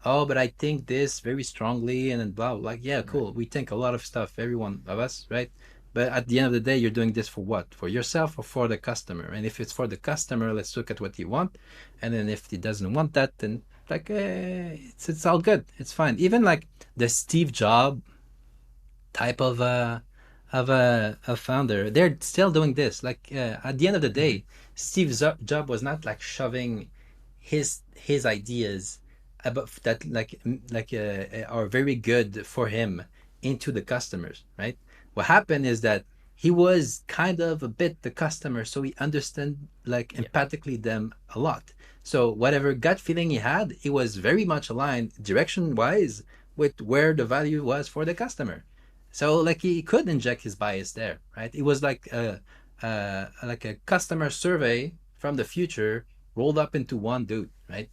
oh, but I think this very strongly, and then blah, blah. Like, yeah, Right. cool. We think a lot of stuff, every one of us, right? But at the end of the day, you're doing this for what? For yourself or for the customer? And if it's for the customer, let's look at what he want. And then if he doesn't want that, then like, it's all good. It's fine. Even like the Steve Jobs type of a founder, they're still doing this. Like at the end of the Mm-hmm. day, Steve Jobs was not like shoving his ideas about that are very good for him into the customers, right? What happened is that he was kind of a bit the customer, so he understood like Yeah. empathically them a lot. So whatever gut feeling he had, it was very much aligned direction wise with where the value was for the customer. So like he could inject his bias there, right? It was like a customer survey from the future rolled up into one dude, right?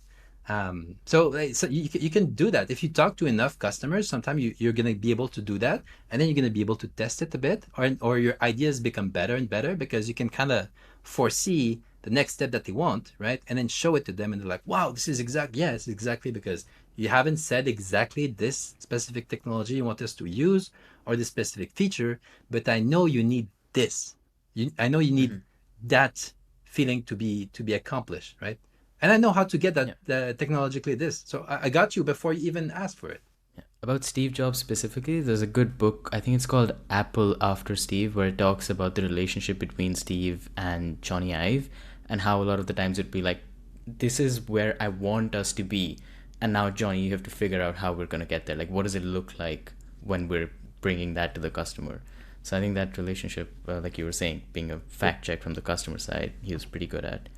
So you can do that if you talk to enough customers. Sometimes you're gonna be able to do that, and then you're gonna be able to test it a bit, or your ideas become better and better because you can kind of foresee the next step that they want, right? And then show it to them, and they're like, "Wow, this is yeah, it's exactly because you haven't said exactly this specific technology you want us to use or this specific feature, but I know you need this. I know you need Mm-hmm. that feeling to be accomplished, right? And I know how to get that Yeah. technologically this. So I got you before you even asked for it. Yeah. About Steve Jobs specifically, there's a good book, I think it's called Apple After Steve, where it talks about the relationship between Steve and Johnny Ive, and how a lot of the times it'd be like, this is where I want us to be. And now, Johnny, you have to figure out how we're going to get there. Like, what does it look like when we're bringing that to the customer. So I think that relationship, like you were saying, being a fact check from the customer side, he was pretty good at.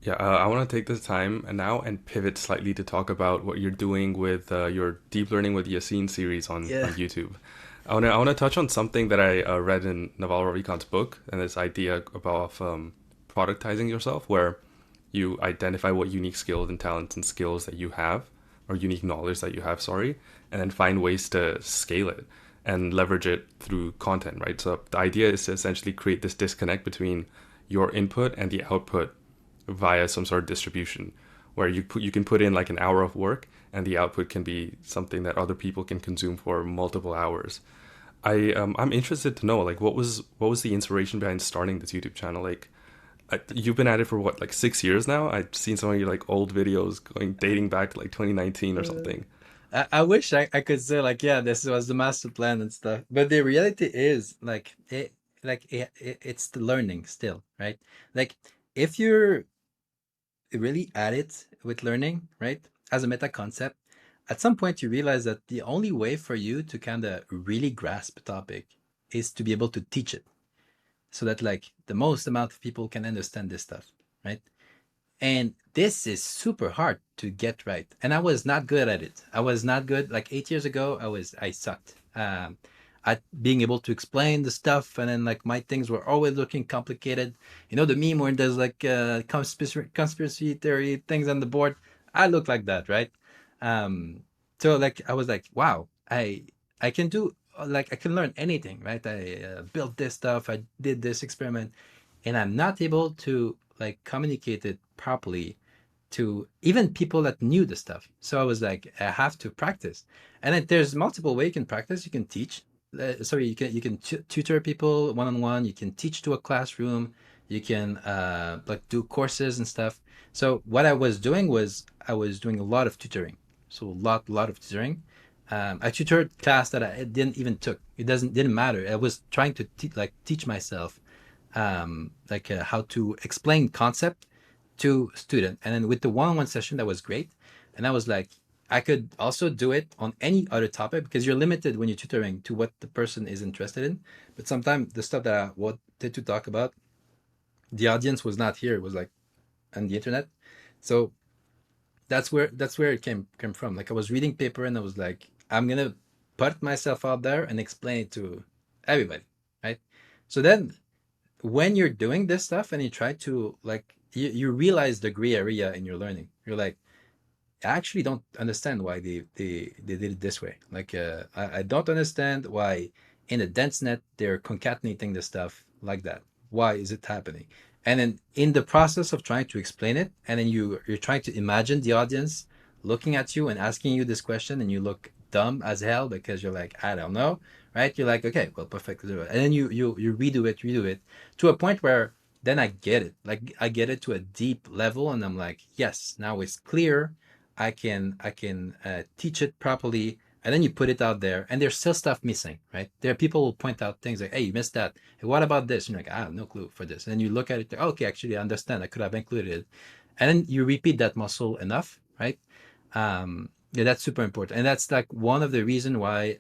Yeah, I want to take this time and now and pivot slightly to talk about what you're doing with your deep learning with Yacine series Yeah. on YouTube. I want to touch on something that I read in Naval Ravikant's book, and this idea about productizing yourself, where you identify what unique skills and talents and skills that you have, or unique knowledge that you have, sorry, and then find ways to scale it and leverage it through content, right? So the idea is to essentially create this disconnect between your input and the output via some sort of distribution, where you can put in like an hour of work and the output can be something that other people can consume for multiple hours. I'm interested to know, like, what was the inspiration behind starting this YouTube channel? Like, you've been at it for what, like 6 years now? I've seen some of your like old videos going dating back to like 2019 or Uh, something. I wish I could say like, yeah, this was the master plan and stuff, but the reality is it's the learning still, right? Like if you're really at it with learning, right, as a meta concept, at some point you realize that the only way for you to kind of really grasp a topic is to be able to teach it, so that like the most amount of people can understand this stuff, right? And this is super hard to get right. And I was not good at it. I was not good. Like 8 years ago, I sucked at being able to explain the stuff. And then like my things were always looking complicated. You know, the meme where there's like conspiracy theory things on the board. I look like that, right? Um, so like I was like, wow, I can do like I can learn anything, right? I built this stuff. I did this experiment, and I'm not able to like communicate it properly to even people that knew the stuff. So I was like, I have to practice. And then there's multiple ways you can practice. You can teach. Sorry, you can tutor people one on one. You can teach to a classroom. You can like do courses and stuff. So what I was doing was I was doing a lot of tutoring. So a lot of tutoring. I tutored class that I didn't even took. It didn't matter. I was trying to teach myself how to explain concept to student. And then with the one-on-one session, that was great. And I was like, I could also do it on any other topic, because you're limited when you're tutoring to what the person is interested in. But sometimes the stuff that I wanted to talk about, the audience was not here. It was like on the internet. So that's where it came from. Like I was reading paper and I was like, I'm gonna put myself out there and explain it to everybody, right? So then when you're doing this stuff and you try to like you realize the gray area in your learning, you're like, I actually don't understand why they did it this way. Like I don't understand why in a dense net they're concatenating the stuff like that. Why is it happening? And then in the process of trying to explain it, and then you're trying to imagine the audience looking at you and asking you this question, and you look dumb as hell because you're like, I don't know, right? You're like, okay, well, perfect. And then you redo it to a point where then I get it. Like I get it to a deep level, and I'm like, yes, now it's clear. I can teach it properly, and then you put it out there, and there's still stuff missing, right? There are people who point out things like, hey, you missed that. Hey, what about this? And you're like, I have no clue for this. And then you look at it, oh, okay, actually I understand, I could have included it. And then you repeat that muscle enough, right? Yeah, that's super important. And that's like one of the reason why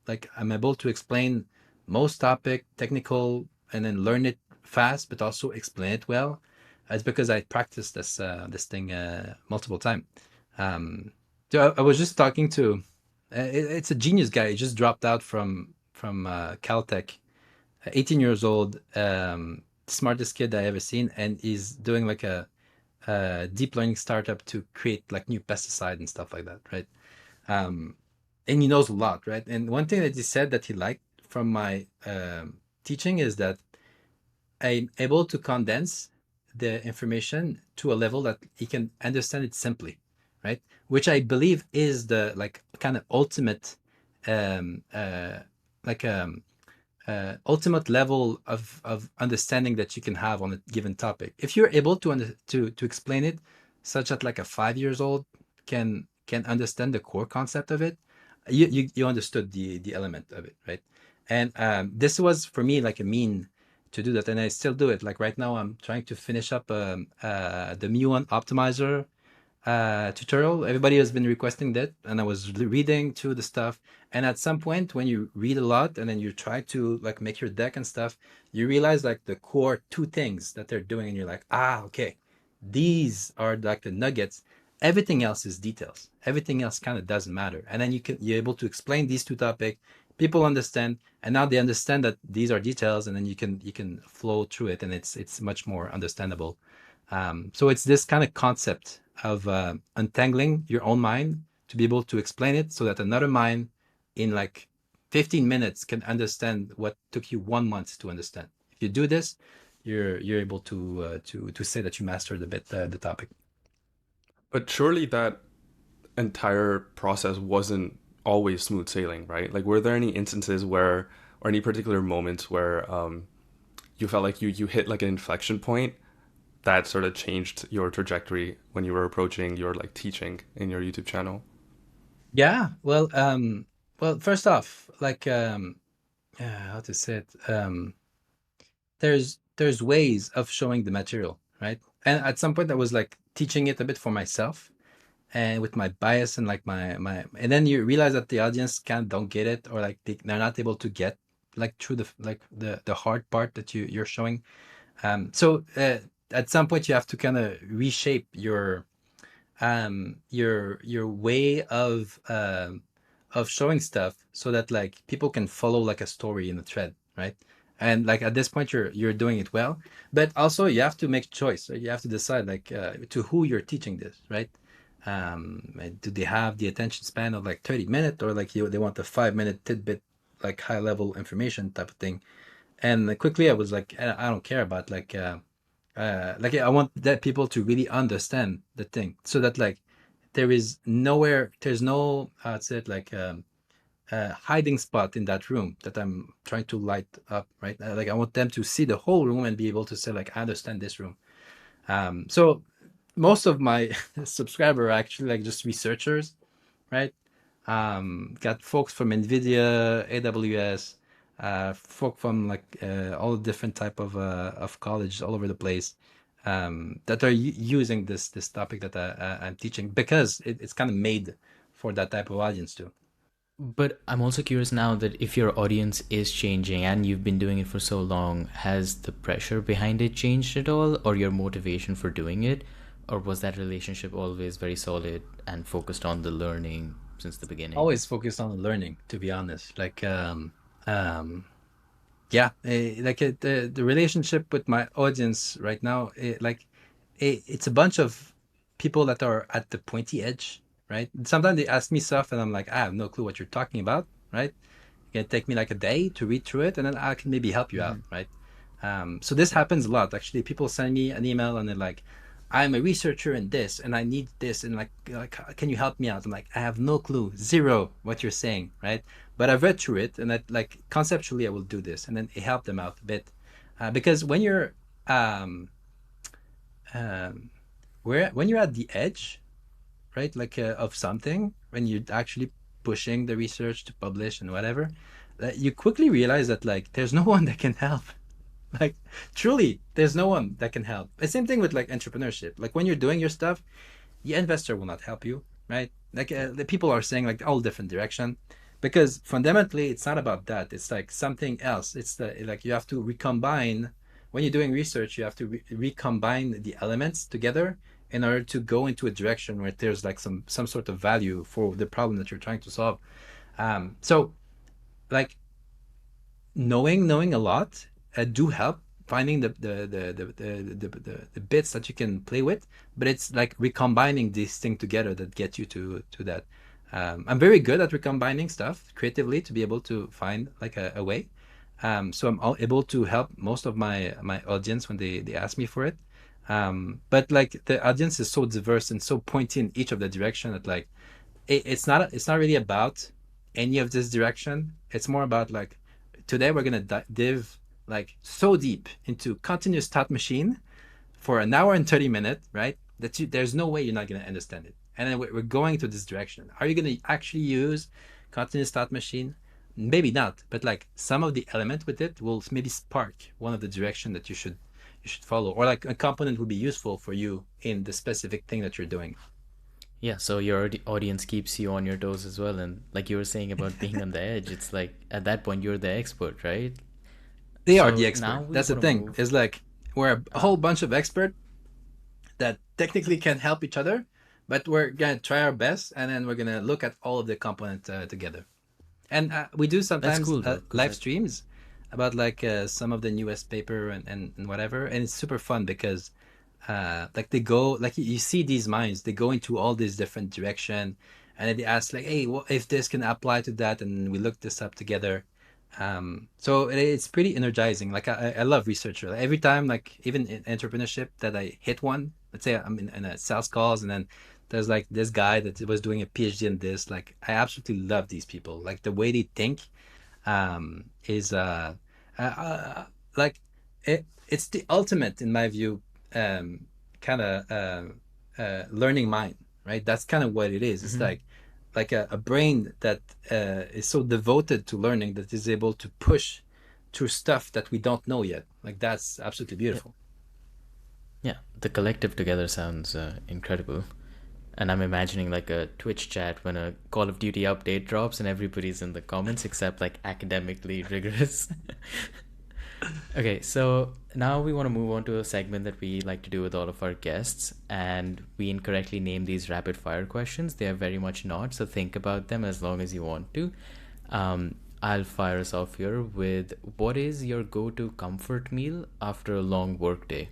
like I'm able to explain most topic technical and then learn it fast, but also explain it well. It's because I practiced this thing multiple times. So I was just talking to it's a genius guy. He just dropped out from Caltech, 18 years old, smartest kid I ever seen, and he's doing like a deep learning startup to create like new pesticide and stuff like that, right? Um, and he knows a lot, right? And one thing that he said that he liked from my teaching is that I'm able to condense the information to a level that he can understand it simply, right? Which I believe is the like kind of ultimate, um, uh, like ultimate level of understanding that you can have on a given topic. If you're able to explain it, such that like a 5 years old can understand the core concept of it, you understood the element of it, right? And this was for me like a mean to do that, and I still do it. Like right now, I'm trying to finish up the Mu1 optimizer tutorial. Everybody has been requesting that, and I was reading through the stuff. And at some point, when you read a lot and then you try to like make your deck and stuff, you realize like the core two things that they're doing, and you're like, ah, okay, these are like the nuggets. Everything else is details. Everything else kind of doesn't matter. And then you're able to explain these two topics. People understand, and now they understand that these are details, and then you can flow through it, and it's much more understandable. So it's this kind of concept of untangling your own mind to be able to explain it so that another mind in like 15 minutes can understand what took you 1 month to understand. If you do this, you're able to say that you mastered a bit the topic. But surely that entire process wasn't always smooth sailing, right? Like, were there any instances where, or any particular moments where you felt like you hit like an inflection point that sort of changed your trajectory when you were approaching your like teaching in your YouTube channel? Yeah, well, first off, like, how to say it? There's ways of showing the material, right? And at some point, I was like teaching it a bit for myself, and with my bias and like and then you realize that the audience kind of don't get it, or like they're not able to get like through the hard part that you're showing. So at some point, you have to kind of reshape your way of showing stuff so that like people can follow like a story in a thread, right? And like at this point you're doing it well, but also you have to make choice, right? You have to decide like to who you're teaching this, right? Do they have the attention span of like 30 minutes, or like they want a 5 minute tidbit, like high level information type of thing? And quickly I was like, I don't care about like I want that people to really understand the thing, so that like there's no it's it like hiding spot in that room that I'm trying to light up, right? Like I want them to see the whole room and be able to say like, I understand this room. So most of my subscribers are actually like just researchers, right? Got folks from NVIDIA, AWS, folk from like all different type of colleges all over the place, that are using this topic that I'm teaching, because it's kind of made for that type of audience too. But I'm also curious now that if your audience is changing and you've been doing it for so long, has the pressure behind it changed at all, or your motivation for doing it? Or was that relationship always very solid and focused on the learning since the beginning? Always focused on learning, to be honest. Like yeah, like the relationship with my audience right now, it's a bunch of people that are at the pointy edge, right? Sometimes they ask me stuff and I'm like, I have no clue what you're talking about, right? It can take me like a day to read through it, and then I can maybe help you out, Mm-hmm. right? So this happens a lot, actually. People send me an email and they're like, I'm a researcher in this and I need this, and like can you help me out? I'm like, I have no clue, zero what you're saying, right? But I've read through it, and that like conceptually I will do this, and then it helped them out a bit, because um, um, when you're at the edge, right, like of something, when you're actually pushing the research to publish and whatever, you quickly realize that like there's no one that can help. Like truly, there's no one that can help. The same thing with like entrepreneurship. Like when you're doing your stuff, the investor will not help you, right? Like the people are saying like all different direction, because fundamentally it's not about that. It's like something else. It's like you have to recombine. When you're doing research, you have to recombine the elements together in order to go into a direction where there's like some sort of value for the problem that you're trying to solve. So like knowing a lot do help finding the bits that you can play with, but it's like recombining these things together that get you to that. I'm very good at recombining stuff creatively to be able to find like a way. So I'm able to help most of my audience when they ask me for it. But like the audience is so diverse and so pointy in each of the direction that like it's not really about any of this direction. It's more about like today we're gonna dive like so deep into continuous thought machine for an hour and 30 minutes, right? There's no way you're not gonna understand it. And then we're going to this direction. Are you gonna actually use continuous thought machine? Maybe not, but like some of the element with it will maybe spark one of the direction that you should follow, or like a component would be useful for you in the specific thing that you're doing. Yeah, so your audience keeps you on your toes as well. And like you were saying about being on the edge, it's like at that point you're the expert, right? They are the So now expert. we That's the want to thing. move. It's like we're a Ah, whole bunch of experts that technically can help each other, but we're gonna try our best, and then we're gonna look at all of the components together. And we do that's sometimes cool though, because live like, streams about like some of the newest paper and whatever, and it's super fun because like they go like you see these minds, they go into all these different direction, and then they ask like, hey, what if this can apply to that, and we look this up together. So it's pretty energizing. Like I love researcher. Like, every time, like even in entrepreneurship, that I hit one, let's say I'm in a sales calls, and then there's like this guy that was doing a PhD in this. Like I absolutely love these people. Like the way they think is uh, uh like it's the ultimate in my view, kind of learning mind, right? That's kind of what it is. It's hmm like a brain that is so devoted to learning that is able to push through stuff that we don't know yet. Like that's absolutely yeah, beautiful. yeah, the collective together sounds incredible. And I'm imagining like a Twitch chat when a Call of Duty update drops and everybody's in the comments except like academically rigorous. Okay, so now we want to move on to a segment that we like to do with all of our guests, and we incorrectly name these rapid fire questions. They are very much not, so think about them as long as you want to. I'll fire us off here with what is your go to comfort meal after a long work day?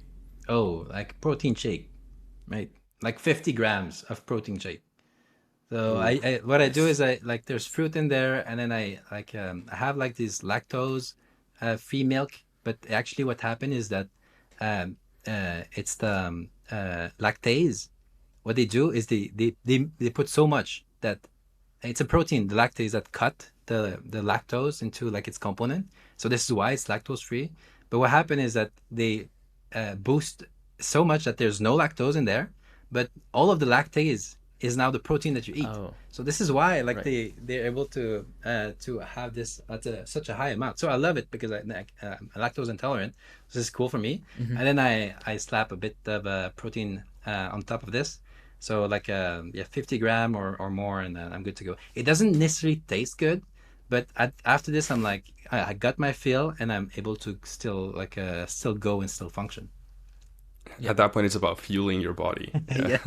Oh, like protein shake, right? Like 50 grams of protein shake. So Ooh, I what I do Nice. is I like there's fruit in there, and then I have like this lactose free milk. But actually, what happened is that um, it's the lactase. What they do is they put so much that it's a protein, the lactase, that cut the lactose into like its component. So this is why it's lactose free. But what happened is that they boost so much that there's no lactose in there, but all of the lactase is now the protein that you eat. Oh, So this is why like right. they're able to have this at such a high amount. So I love it because I'm lactose intolerant. So this is cool for me. Mm-hmm. And then I slap a bit of protein on top of this, so like yeah, 50 gram or more, and then I'm good to go. It doesn't necessarily taste good, but after this, I'm like I got my fill, and I'm able to still like still go and still function. Yeah. at that point, it's about fueling your body. Yeah. Yeah.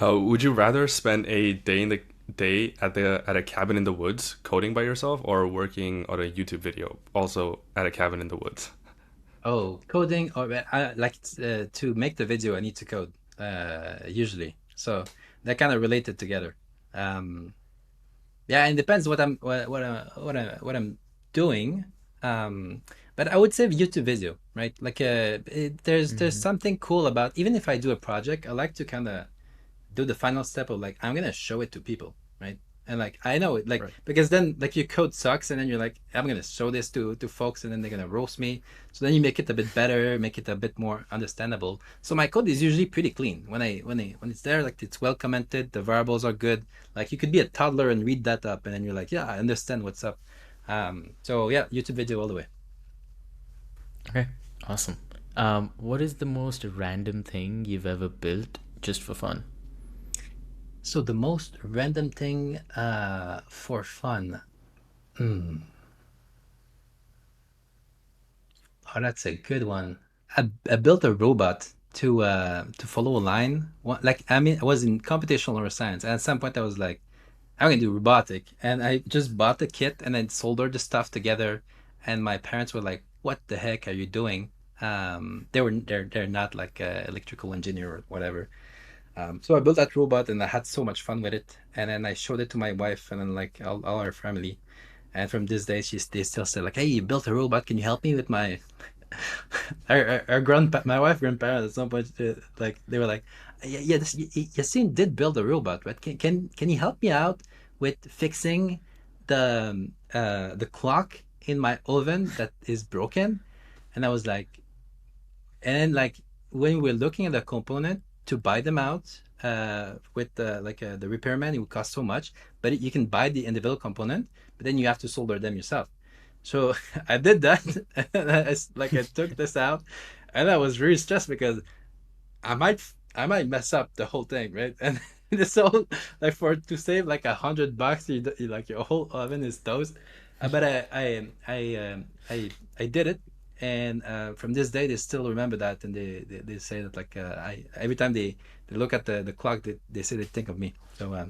Would you rather spend a day in the day at a cabin in the woods coding by yourself, or working on a YouTube video also at a cabin in the woods? Oh, coding, or I like to make the video, I need to code usually. So they're kind of related together. Um, Yeah, and it depends what I'm doing. Um, but I would say YouTube video, right? Like there's Mm-hmm. something cool about, even if I do a project, I like to kind of do the final step of like I'm gonna show it to people, right? And like I know it, like Right. because then like your code sucks, and then you're like I'm gonna show this to folks, and then they're gonna roast me. So then you make it a bit better, make it a bit more understandable. So my code is usually pretty clean when it's there, like it's well commented, the variables are good. Like you could be a toddler and read that up, and then you're like, yeah, I understand what's up. So yeah, YouTube video all the way. Okay. Awesome. What is the most random thing you've ever built just for fun? So the most random thing for fun. Hmm. Oh, that's a good one. I built a robot to follow a line. Like I mean, I was in computational neuroscience, and at some point I was like, I'm gonna do robotic, and I just bought the kit and then soldered the stuff together. And my parents were like, "What the heck are you doing?" They're not like a electrical engineer or whatever. So I built that robot, and I had so much fun with it. And then I showed it to my wife, and then like all our family. And from this day, they still say like, "Hey, you built a robot. Can you help me with my our grandpa, my wife grandparents at some point, like they were like, yeah, Yacine did build a robot, right? Can you help me out with fixing the clock in my oven that is broken?" And I was like, and then like when we're looking at the component to buy them out with the repairman, it would cost so much, but you can buy the individual component, but then you have to solder them yourself. So I did that. And I took this out, and I was really stressed because I might I might mess up the whole thing, right? And this whole like for to save like $100, you like your whole oven is toast. But I did it, and from this day they still remember that, and they say that like I every time they look at the clock, they say they think of me. So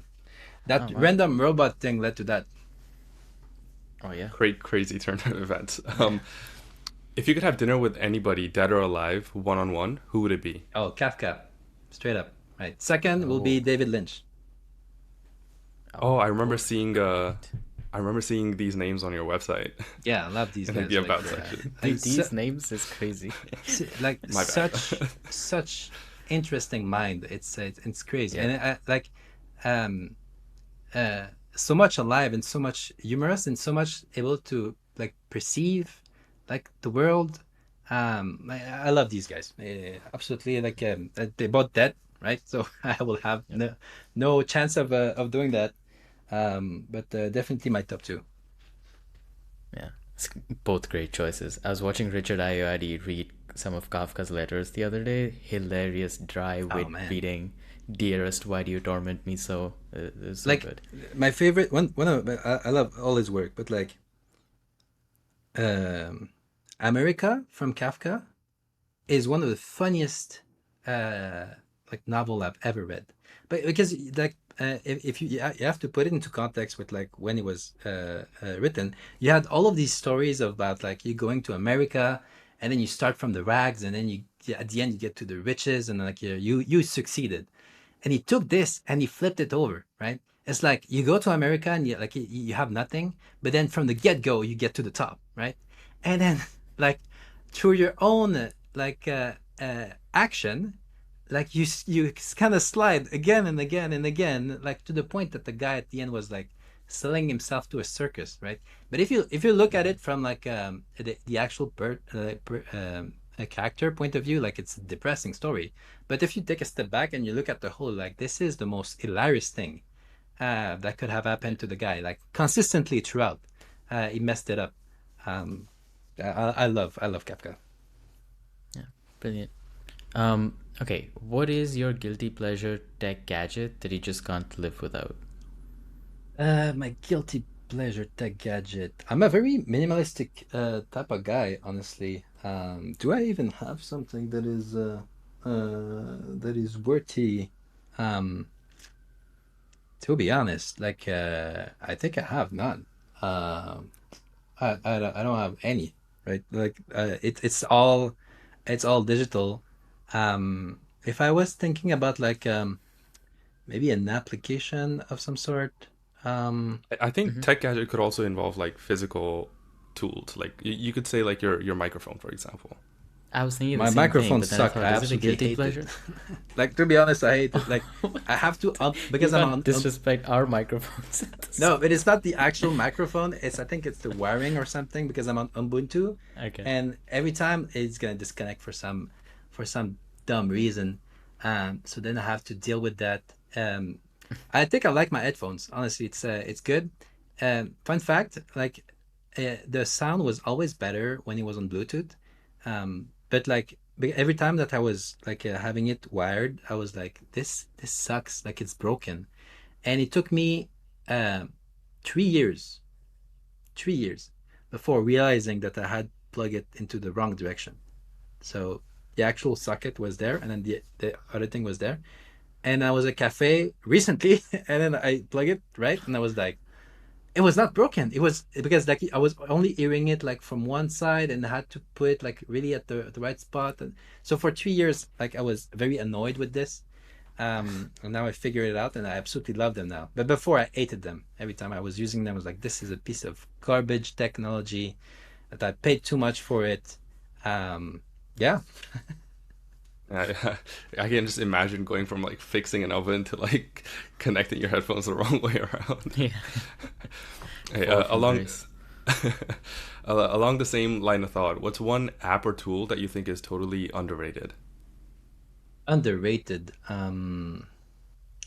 that Oh wow. random robot thing led to that. Oh yeah. Great, crazy turn of events. If you could have dinner with anybody, dead or alive, one on one, who would it be? Oh, Kafka, straight up. Right. Second will be Oh. David Lynch. Oh, Oh, I remember both seeing great. I remember seeing these names on your website Yeah, I love these in like guys. the Like, about section. like, These names is crazy. like My bad. such interesting mind. It's crazy, Yeah. and like um so much alive and so much humorous and so much able to like perceive like the world. I love these guys. Absolutely, like they both dead, right? So I will have Yep. no chance of doing that. But definitely my top two. Yeah. It's both great choices. I was watching Richard Ayoade read some of Kafka's letters the other day. Hilarious, dry Oh wit man. reading. Dearest, why do you torment me so? It's so Like good. my favorite one of I love all his work, but like um America from Kafka is one of the funniest uh like novel I've ever read. But because like if you have to put it into context with like when it was written, you had all of these stories about like you going to America and then you start from the rags and then you yeah, at the end you get to the riches and like you succeeded. And he took this and he flipped it over, right? It's like you go to America and you have nothing, but then from the get go you get to the top, right? And then like through your own action, like you kind of slide again and again and again, like to the point that the guy at the end was like selling himself to a circus, right? But if you look at it from like the actual a character point of view, like it's a depressing story. But if you take a step back and you look at the whole, like this is the most hilarious thing that could have Yeah. happened to the guy, like consistently throughout. He messed it up. Um, I love Kafka. Yeah. Brilliant. Okay, what is your guilty pleasure tech gadget that you just can't live without? My guilty pleasure tech gadget. I'm a very minimalistic type of guy, honestly. Do I even have something that is worthy? Um, to be honest, like I think I have none. Um, I don't have any, right? Like it's all digital. If I was thinking about like maybe an application of some sort, um. I think Mm-hmm. tech gadget could also involve like physical tools. Like you could say like your microphone, for example. I was thinking the My same thing, microphones but then I suck. I thought, is it a absolutely guilty hate it. pleasure? Like to be honest, I hate it. Like I have to You because I'm can't on. disrespect our microphones at this No, but point. it's not the actual microphone. I think it's the wiring or something because I'm on Ubuntu, Okay. and every time it's gonna disconnect for some dumb reason. So then I have to deal with that. I think I like my headphones. Honestly, it's good. Fun fact, like the sound was always better when it was on Bluetooth. But like every time that I was like having it wired, I was like, this sucks. Like it's broken, and it took me uh, 3 years, 3 years before realizing that I had plugged it into the wrong direction. So the actual socket was there, and then the other thing was there. And I was at a cafe recently, and then I plug it right, and I was like, it was not broken. It was because like I was only hearing it like from one side, and I had to put it like really at the right spot. And so for 3 years, like I was very annoyed with this. And now I figured it out, and I absolutely love them now. But before I hated them every time I was using them. I was like, this is a piece of garbage technology that I paid too much for it. Um, yeah, I, I can just imagine going from like fixing an oven to like connecting your headphones the wrong way around. Yeah. Hey, Far from along nice. along the same line of thought, what's one app or tool that you think is totally underrated? underrated.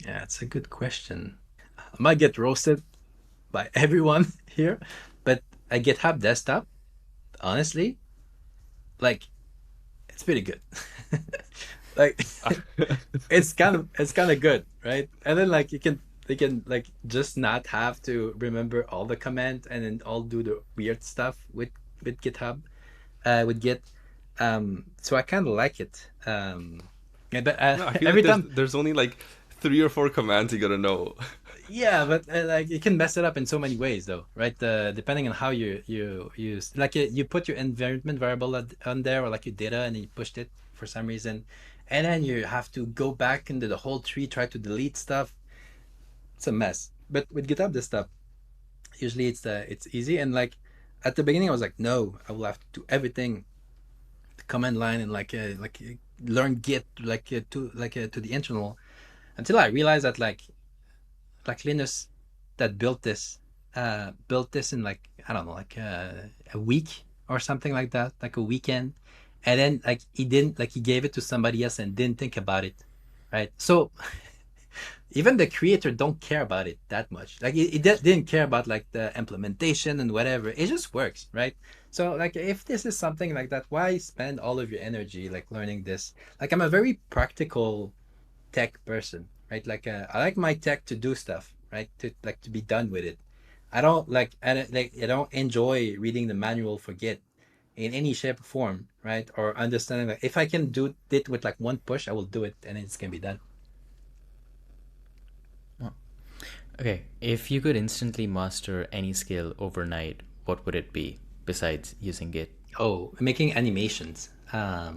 Yeah, it's a good question. I might get roasted by everyone here, but I GitHub Desktop, honestly, like it's pretty good. like it's kind of good, right? And then like you can like just not have to remember all the command and then all do the weird stuff with GitHub, with Git. So I kind of like it. Yeah, but No, I feel like every there's time, there's only like 3 or 4 commands you gotta know. yeah, but like you can mess it up in so many ways, though, right? Depending on how you use, like you put your environment variable on there, or like your data, and then you pushed it for some reason, and then you have to go back into the whole tree, try to delete stuff. It's a mess. But with GitHub, this stuff usually it's easy. And like at the beginning, I was like, no, I will have to do everything the command line and learn Git to the internal, until I realized that like Linus that built this in like, I don't know, like a week or something like that, like a weekend. And then like he gave it to somebody else and didn't think about it, right? So even the creator don't care about it that much. Like it didn't care about like the implementation and whatever. It just works, right? So like if this is something like that, why spend all of your energy like learning this? Like I'm a very practical tech person, right? Like I like my tech to do stuff, right? To be done with it. I don't enjoy reading the manual for Git in any shape or form, right? Or understanding like if I can do it with like one push, I will do it and it's gonna be done. Okay, if you could instantly master any skill overnight, what would it be besides using Git? Oh, making animations. I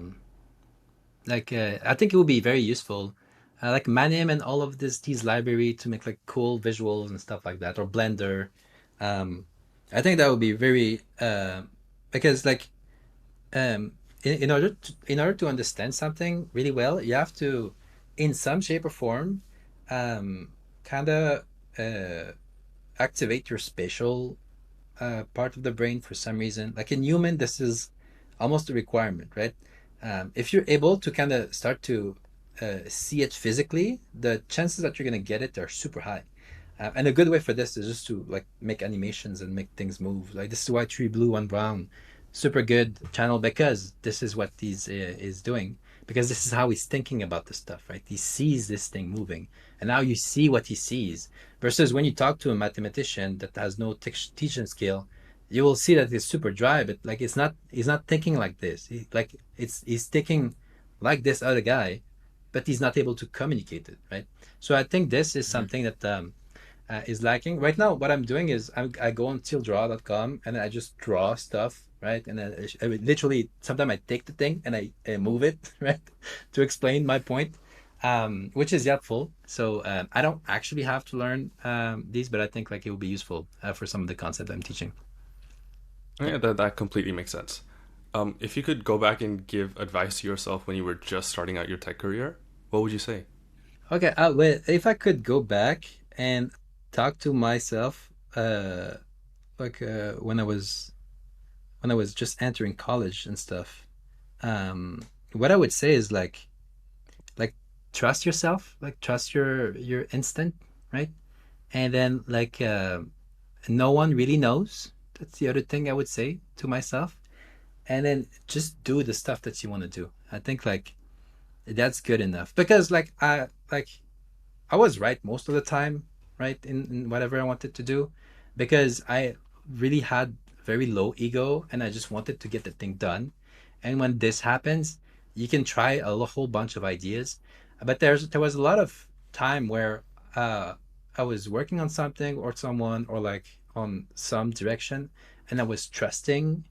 think it would be very useful. Like Manim and all of these library to make like cool visuals and stuff like that, or Blender. Um, I think that would be very because like in order to understand something really well, you have to, in some shape or form, kind of activate your spatial part of the brain for some reason. Like in human, this is almost a requirement, right? If you're able to kind of start to see it physically, the chances that you're gonna get it are super high. And a good way for this is just to like make animations and make things move. Like this is why Tree Blue and Brown, super good channel, because this is what he's is doing. Because this is how he's thinking about the stuff, right? He sees this thing moving, and now you see what he sees. Versus when you talk to a mathematician that has no teaching skill, you will see that he's super dry. But like it's not, he's not thinking like this. He's thinking like this other guy, but he's not able to communicate it, right? So I think this is Mhm. something that is lacking right now. What I'm doing is I go on tilldraw.com and I just draw stuff, right? And I literally sometimes I take the thing and I move it right to explain my point, which is helpful. So I don't actually have to learn these, but I think like it will be useful for some of the concepts I'm teaching. Yeah. Yeah, that completely makes sense. If you could go back and give advice to yourself when you were just starting out your tech career, what would you say? Okay, wait, if I could go back and talk to myself, when I was just entering college and stuff, what I would say is like trust yourself, like trust your instinct, right? And then like no one really knows. That's the other thing I would say to myself. And then just do the stuff that you want to do. I think like that's good enough, because I was right most of the time, right, in whatever I wanted to do, because I really had very low ego and I just wanted to get the thing done. And when this happens, you can try a whole bunch of ideas, but there was a lot of time where uh, I was working on something or someone, or like on some direction, and I was trusting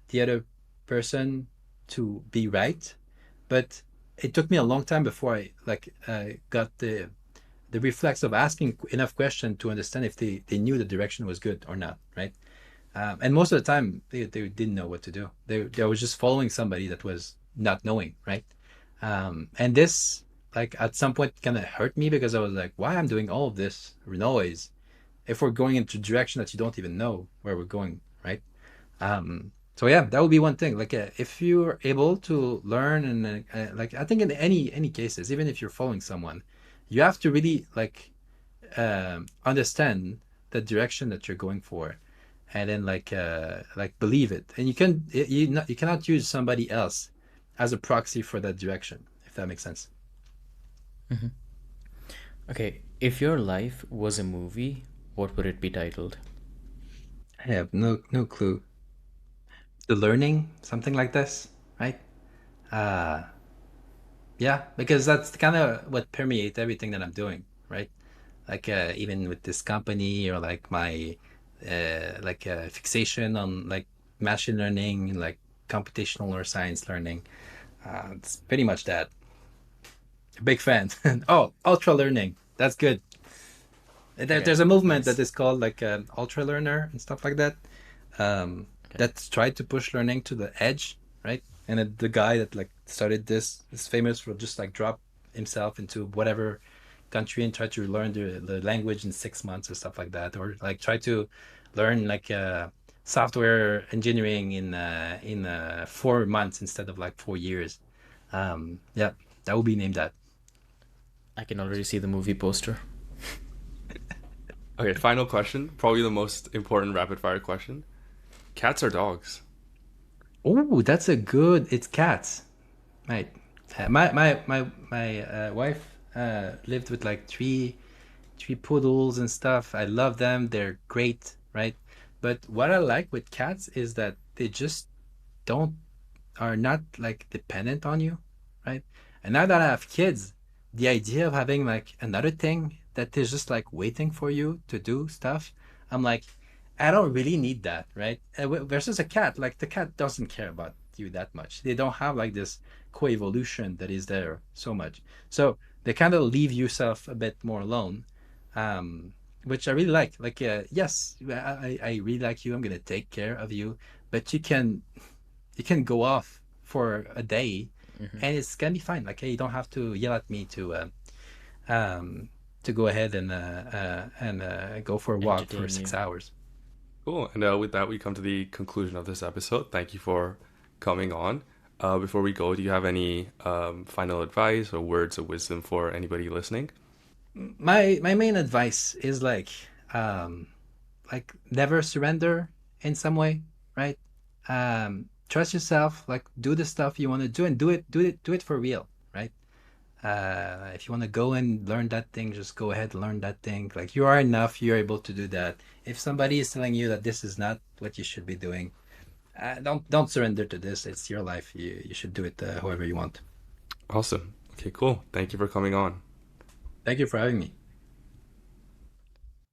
the other person to be right, but it took me a long time before I got the reflex of asking enough questions to understand if they knew the direction was good or not, right? And most of the time, they didn't know what to do. They was just following somebody that was not knowing, right? And this, like, at some point kind of hurt me, because I was like, why I'm doing all of this noise if we're going into a direction that you don't even know where we're going, right? So yeah, that would be one thing. Like, if you're able to learn, and like, I think in any cases, even if you're following someone, you have to really understand the direction that you're going for, and then like believe it. And you cannot use somebody else as a proxy for that direction, that makes sense. Okay, if your life was a movie, what would it be titled? I have no clue. The learning, something like this, right? Uh yeah, because that's kind of what permeates everything that I'm doing, right? Like even with this company or like my fixation on like machine learning, like computational or science learning. It's pretty much that. Big fan. Oh, ultra learning. That's good. Okay, There's a movement that nice. is called like ultra learner and stuff like that. Okay. That's tried to push learning to the edge, right? And the guy that like started this is famous for just like drop himself into whatever country and try to learn the language in 6 months or stuff like that, or like try to learn like software engineering in 4 months instead of like 4 years. Yeah, that will be named that. I can already see the movie poster. Okay, final question. Probably the most important rapid fire question. Cats or dogs? Oh, that's a good. It's cats, right? My wife lived with like three poodles and stuff. I love them. They're great, right? But what I like with cats is that they just don't are not like dependent on you, right? And now that I have kids, the idea of having like another thing that is just like waiting for you to do stuff, I'm like, I don't really need that, right? Versus a cat, like the cat doesn't care about you that much. They don't have like this co-evolution that is there so much. So they kind of leave yourself a bit more alone, um, which I really like. Like, yes, I really like you. I'm gonna take care of you, but you can go off for a day and it's gonna be fine. Like, hey, you don't have to yell at me um to go ahead and go for a walk for Entertain six you. hours. Cool. And with that, we come to the conclusion of this episode. Thank you for coming on. Before we go, do you have any final advice or words of wisdom for anybody listening? My main advice is like never surrender in some way, right? Trust yourself, like do the stuff you want to do and do it for real, right? If you want to go and learn that thing, just go ahead and learn that thing. Like you are enough, you're able to do that. If somebody is telling you that this is not what you should be doing, don't surrender to this. It's your life. You should do it however you want. Awesome. Okay, cool. Thank you for coming on. Thank you for having me.